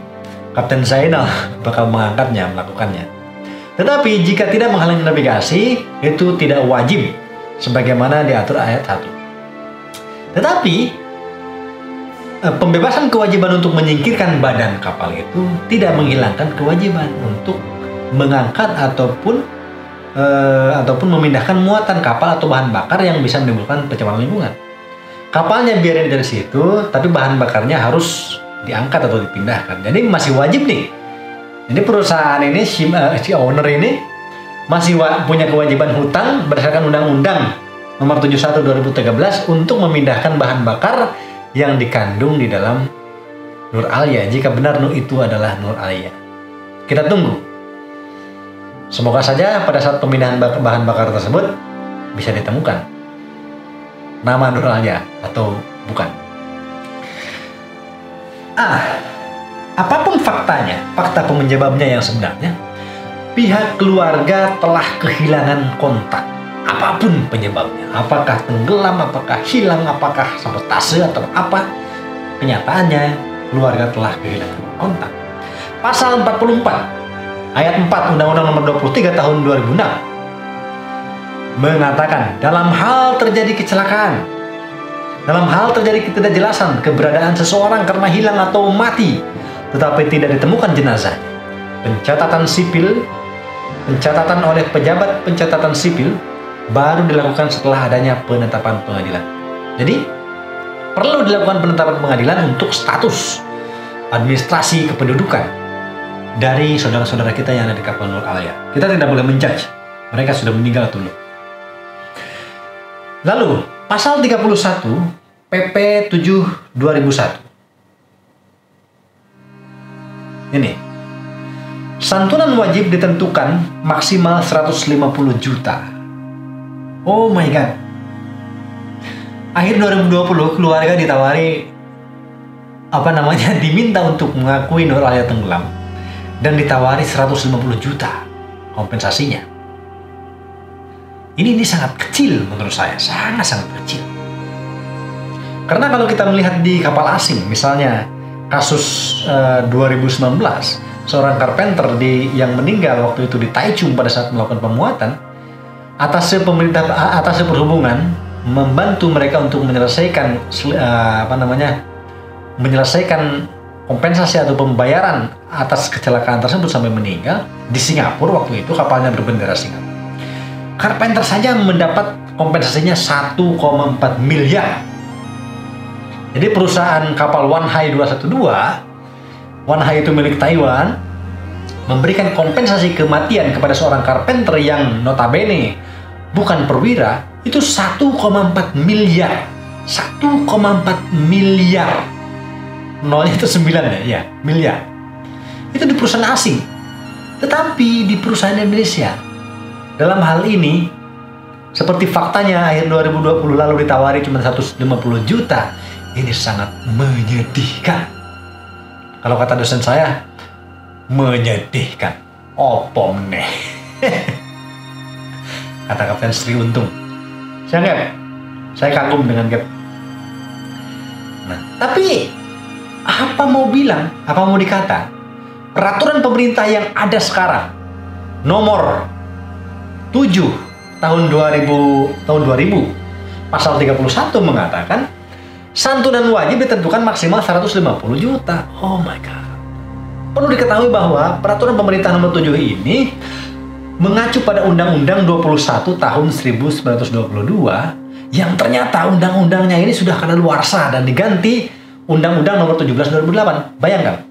Kapten Zainal bakal melakukannya. Tetapi jika tidak menghalangi navigasi, itu tidak wajib sebagaimana diatur ayat 1. Tetapi pembebasan kewajiban untuk menyingkirkan badan kapal itu tidak menghilangkan kewajiban untuk mengangkat ataupun memindahkan muatan kapal atau bahan bakar yang bisa menimbulkan pencemaran lingkungan. Kapalnya biarin dari situ, tapi bahan bakarnya harus diangkat atau dipindahkan. Jadi masih wajib nih. Jadi perusahaan ini, si owner ini masih punya kewajiban hutang berdasarkan Undang-Undang Nomor 71 2013 untuk memindahkan bahan bakar yang dikandung di dalam Nur Alia. Jika benar itu adalah Nur Alia, kita tunggu. Semoga saja pada saat pemindahan bahan bakar tersebut bisa ditemukan nama Nur Alia atau bukan. Apapun faktanya, fakta penyebabnya yang sebenarnya, pihak keluarga telah kehilangan kontak. Apapun penyebabnya, apakah tenggelam, apakah hilang, apakah sabotase atau apa, kenyataannya keluarga telah kehilangan kontak. Pasal 44 Ayat 4 Undang-Undang Nomor 23 Tahun 2006 mengatakan dalam hal terjadi kecelakaan, dalam hal terjadi ketidakjelasan keberadaan seseorang karena hilang atau mati tetapi tidak ditemukan jenazahnya, pencatatan oleh pejabat pencatatan sipil baru dilakukan setelah adanya penetapan pengadilan. Jadi perlu dilakukan penetapan pengadilan untuk status administrasi kependudukan dari saudara-saudara kita yang ada di kapal Nur Al-Aya. Kita tidak boleh menjudge mereka sudah meninggal atau belum. Lalu, pasal 31 PP 7/2001. Ini. Santunan wajib ditentukan maksimal 150 juta. Oh my god. Akhir 2020 keluarga ditawari diminta untuk mengakui Nur Al-Aya tenggelam dan ditawari 150 juta kompensasinya. Ini sangat kecil menurut saya, sangat kecil. Karena kalau kita melihat di kapal asing, misalnya kasus 2019, seorang carpenter yang meninggal waktu itu di Taichung pada saat melakukan pemuatan, atasnya perhubungan membantu mereka untuk menyelesaikan kompensasi atau pembayaran atas kecelakaan tersebut sampai meninggal di Singapura. Waktu itu kapalnya berbendera Singapura. Carpenter saja mendapat kompensasinya 1,4 miliar. Jadi perusahaan kapal Wanhai 212, Wanhai itu milik Taiwan, memberikan kompensasi kematian kepada seorang carpenter yang notabene bukan perwira, itu 1,4 miliar. 1,4 miliar. Nolnya itu 9 ya, miliar. Itu di perusahaan asing. Tetapi di perusahaan Indonesia, dalam hal ini, seperti faktanya akhir 2020 lalu ditawari cuma 150 juta, ini sangat menyedihkan. Kalau kata dosen saya, menyedihkan. Opo meneh. Kata Kapten Sri Untung. Saya kagum dengan Gap. Nah, tapi apa mau dikata? Peraturan pemerintah yang ada sekarang nomor 7 tahun 2000 pasal 31 mengatakan santunan wajib ditentukan maksimal 150 juta. Oh my god. Perlu diketahui bahwa peraturan pemerintah nomor 7 ini mengacu pada Undang-Undang 21 tahun 1922 yang ternyata undang-undangnya ini sudah kadaluarsa dan diganti Undang-Undang nomor 17 2008. Bayangkan.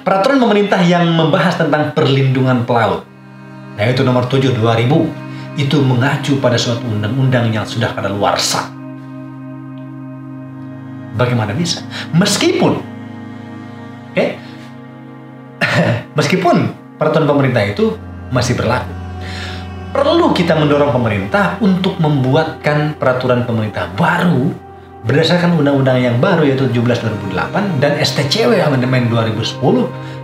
Peraturan pemerintah yang membahas tentang perlindungan pelaut, yaitu nomor 7 2000, itu mengacu pada suatu undang-undang yang sudah kadaluarsa. Bagaimana bisa? Meskipun peraturan pemerintah itu masih berlaku, perlu kita mendorong pemerintah untuk membuatkan peraturan pemerintah baru berdasarkan undang-undang yang baru, yaitu 17 2008 dan STCW Amandemen 2010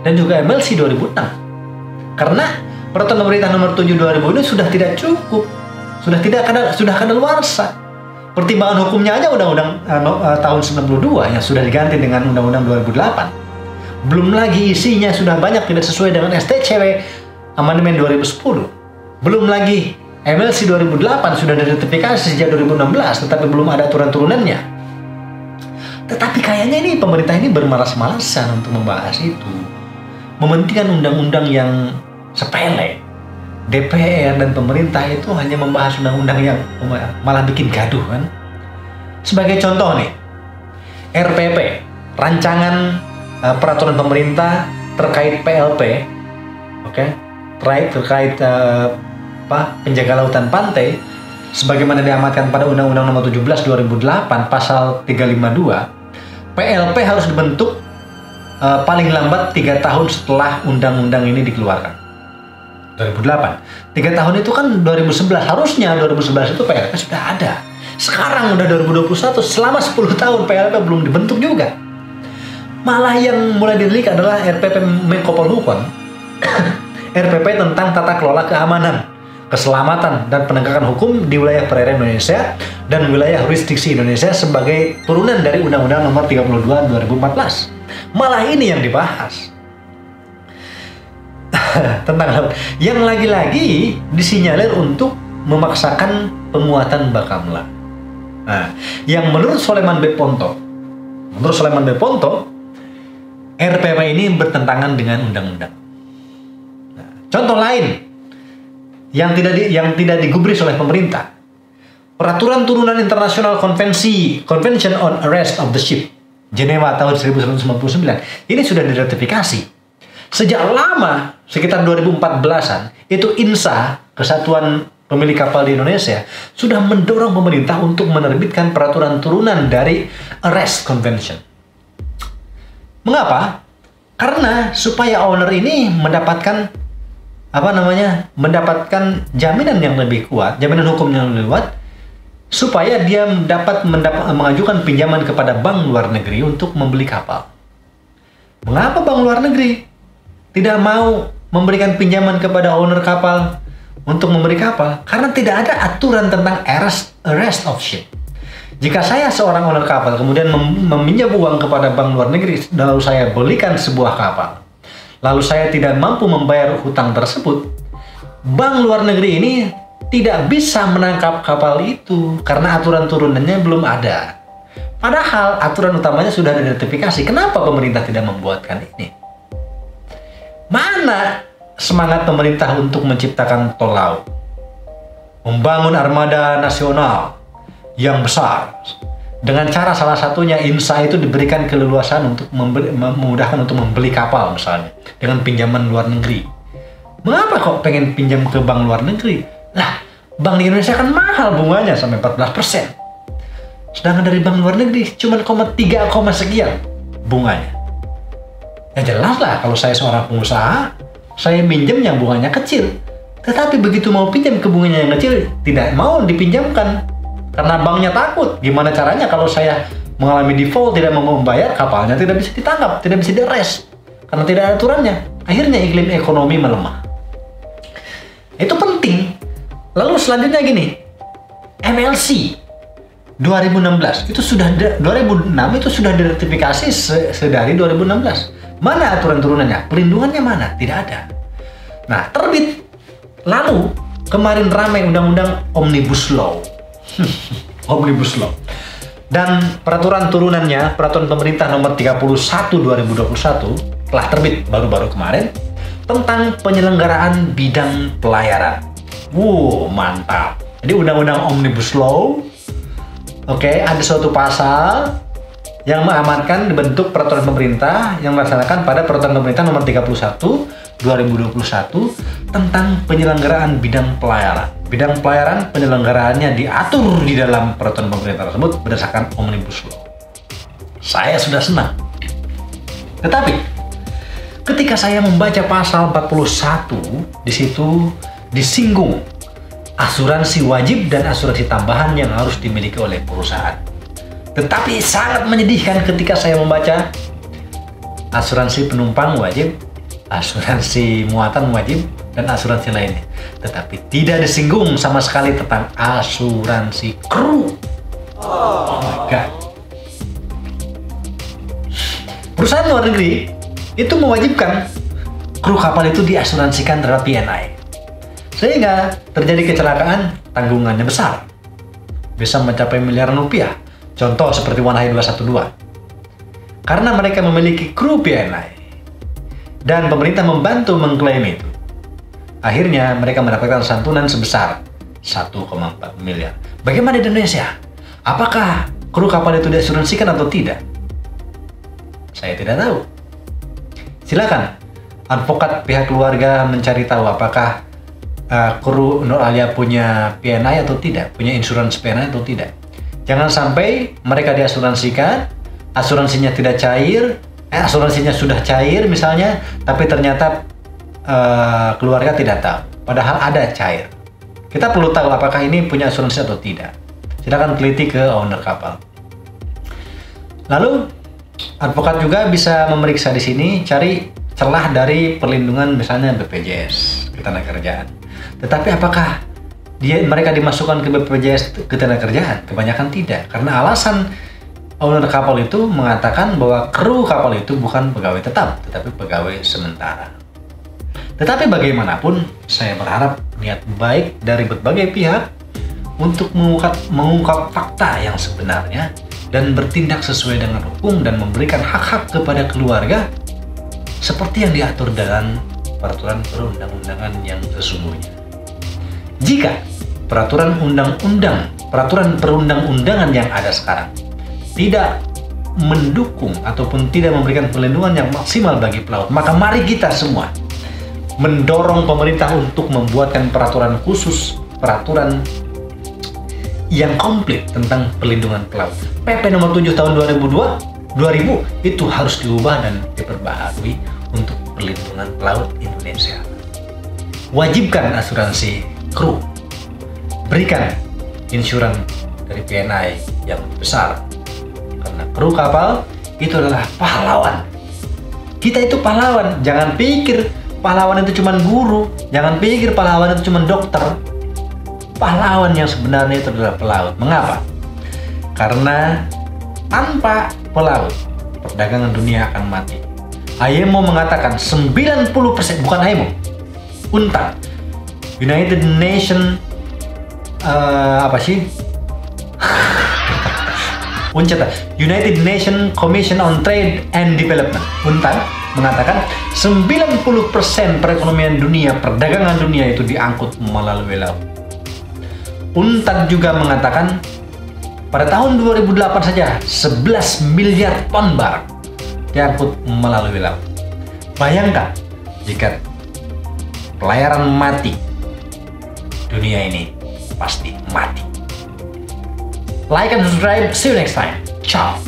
dan juga MLC 2006. Karena peraturan pemerintah nomor 7 2000 ini sudah tidak cukup, sudah kadaluarsa. Pertimbangan hukumnya aja undang-undang tahun 92 yang sudah diganti dengan undang-undang 2008. Belum lagi isinya sudah banyak tidak sesuai dengan STCW Amandemen 2010. Belum lagi MLC 2008 sudah diratifikasi sejak 2016, tetapi belum ada aturan-turunannya. Tetapi kayaknya ini pemerintah ini bermalas-malasan untuk membahas itu. Mementingkan undang-undang yang sepele. DPR dan pemerintah itu hanya membahas undang-undang yang malah bikin gaduh kan. Sebagai contoh nih, RPP, rancangan peraturan pemerintah terkait PLP, terkait penjaga lautan pantai, sebagaimana diamatkan pada Undang-Undang Nomor 17 2008 Pasal 352, PLP harus dibentuk paling lambat 3 tahun setelah undang-undang ini dikeluarkan. 2008. 3 tahun itu kan 2011. Harusnya 2011 itu PLP sudah ada. Sekarang udah 2021, selama 10 tahun PLP belum dibentuk juga. Malah yang mulai dirilik adalah RPP Menko Polhukam. RPP tentang tata kelola keamanan, keselamatan, dan penegakan hukum di wilayah perairan Indonesia dan wilayah jurisdiksi Indonesia sebagai turunan dari Undang-Undang Nomor 32 2014. Malah ini yang dibahas. Tentang laut yang lagi-lagi disinyalir untuk memaksakan penguatan Bakamla. Nah, yang menurut Soleman B. Ponto, RPP ini bertentangan dengan undang-undang. Nah, contoh lain yang tidak digubris oleh pemerintah, Peraturan Turunan Internasional Convention on Arrest of the Ship, Jenewa tahun 1999, ini sudah diratifikasi. Sejak lama, sekitar 2014-an, itu INSA, Kesatuan Pemilik Kapal di Indonesia, sudah mendorong pemerintah untuk menerbitkan peraturan turunan dari Arrest Convention. Mengapa? Karena supaya owner ini mendapatkan jaminan yang lebih kuat, jaminan hukum yang lebih kuat, supaya dia dapat mengajukan pinjaman kepada bank luar negeri untuk membeli kapal. Mengapa bank luar negeri tidak mau memberikan pinjaman kepada owner kapal untuk membeli kapal? Karena tidak ada aturan tentang arrest of ship. Jika saya seorang owner kapal kemudian meminjam uang kepada bank luar negeri, lalu saya belikan sebuah kapal, lalu saya tidak mampu membayar hutang tersebut, bank luar negeri ini tidak bisa menangkap kapal itu karena aturan turunannya belum ada. Padahal aturan utamanya sudah diratifikasi. Kenapa pemerintah tidak membuatkan ini? Mana semangat pemerintah untuk menciptakan tol laut, membangun armada nasional yang besar, dengan cara salah satunya INSA itu diberikan keleluasan untuk memudahkan untuk membeli kapal misalnya dengan pinjaman luar negeri. Mengapa kok pengen pinjam ke bank luar negeri? Lah, bank di Indonesia kan mahal bunganya sampai 14%. Sedangkan dari bank luar negeri cuma 3, sekian bunganya. Ya jelas lah, kalau saya seorang pengusaha, saya minjem yang bunganya kecil. Tetapi begitu mau pinjam ke bunganya yang kecil, tidak mau dipinjamkan. Karena banknya takut. Gimana caranya kalau saya mengalami default, tidak mau membayar, kapalnya tidak bisa ditangkap, tidak bisa di-arrest. Karena tidak ada aturannya. Akhirnya iklim ekonomi melemah. Itu penting. Lalu selanjutnya gini, MLC 2006 itu sudah 2006 itu sudah diratifikasi sedari 2016. Mana aturan turunannya? Pelindungannya mana? Tidak ada. Nah, terbit. Lalu kemarin ramai undang-undang Omnibus Law. Omnibus Law. Dan peraturan turunannya, peraturan pemerintah nomor 31 2021 telah terbit baru-baru kemarin tentang penyelenggaraan bidang pelayaran. Mantap. Jadi undang-undang Omnibus Law, ada suatu pasal yang mengamankan dibentuk peraturan pemerintah yang melaksanakan pada peraturan pemerintah nomor 31 2021 tentang penyelenggaraan bidang pelayaran. Bidang pelayaran penyelenggaraannya diatur di dalam peraturan pemerintah tersebut berdasarkan Omnibus Law. Saya sudah senang. Tetapi ketika saya membaca pasal 41, di situ disinggung asuransi wajib dan asuransi tambahan yang harus dimiliki oleh perusahaan. Tetapi sangat menyedihkan ketika saya membaca asuransi penumpang wajib, asuransi muatan wajib, dan asuransi lainnya. Tetapi tidak disinggung sama sekali tentang asuransi kru. Oh my God. Perusahaan luar negeri itu mewajibkan kru kapal itu diasuransikan terhadap P&I. Sehingga terjadi kecelakaan, tanggungannya besar. Bisa mencapai miliaran rupiah. Contoh seperti Wanahai 212. Karena mereka memiliki kru P&I. Dan pemerintah membantu mengklaim itu. Akhirnya mereka mendapatkan santunan sebesar 1,4 miliar. Bagaimana di Indonesia? Apakah kru kapal itu diasuransikan atau tidak? Saya tidak tahu. Silakan advokat pihak keluarga mencari tahu apakah kru Nur Alia punya P&I atau tidak, punya insurans P&I atau tidak. Jangan sampai mereka diasuransikan, asuransinya tidak cair, asuransinya sudah cair misalnya, tapi ternyata keluarga tidak tahu, padahal ada cair. Kita perlu tahu apakah ini punya asuransi atau tidak. Silakan teliti ke owner kapal. Lalu advokat juga bisa memeriksa di sini, cari celah dari perlindungan misalnya BPJS Ketenagakerjaan. Tetapi apakah mereka dimasukkan ke BPJS Ketenagakerjaan? Kebanyakan tidak, karena alasan owner kapal itu mengatakan bahwa kru kapal itu bukan pegawai tetap, tetapi pegawai sementara. Tetapi bagaimanapun, saya berharap niat baik dari berbagai pihak untuk mengungkap fakta yang sebenarnya dan bertindak sesuai dengan hukum dan memberikan hak-hak kepada keluarga seperti yang diatur dalam peraturan perundang-undangan yang sesungguhnya. Jika peraturan undang-undang peraturan perundang-undangan yang ada sekarang tidak mendukung ataupun tidak memberikan perlindungan yang maksimal bagi pelaut, maka mari kita semua mendorong pemerintah untuk membuatkan peraturan khusus, peraturan yang komplit tentang perlindungan pelaut. PP nomor 7 tahun 2000 itu harus diubah dan diperbaharui untuk perlindungan pelaut Indonesia. Wajibkan asuransi kru, berikan insuran dari PNI yang besar, karena kru kapal itu adalah pahlawan. Kita itu pahlawan. Jangan pikir pahlawan itu cuma guru, jangan pikir pahlawan itu cuma dokter. Pahlawan yang sebenarnya itu adalah pelaut. Mengapa? Karena tanpa pelaut perdagangan dunia akan mati. IMO mengatakan 90%, bukan IMO, UNTAD, United Nation United Nation Commission on Trade and Development, UNTAD, mengatakan 90% perekonomian dunia, perdagangan dunia itu diangkut melalui laut. UNTAD juga mengatakan pada tahun 2008 saja 11 miliar ton barang diangkut melalui laut. Bayangkan jika pelayaran mati, dunia ini pasti mati. Like and subscribe. See you next time. Ciao.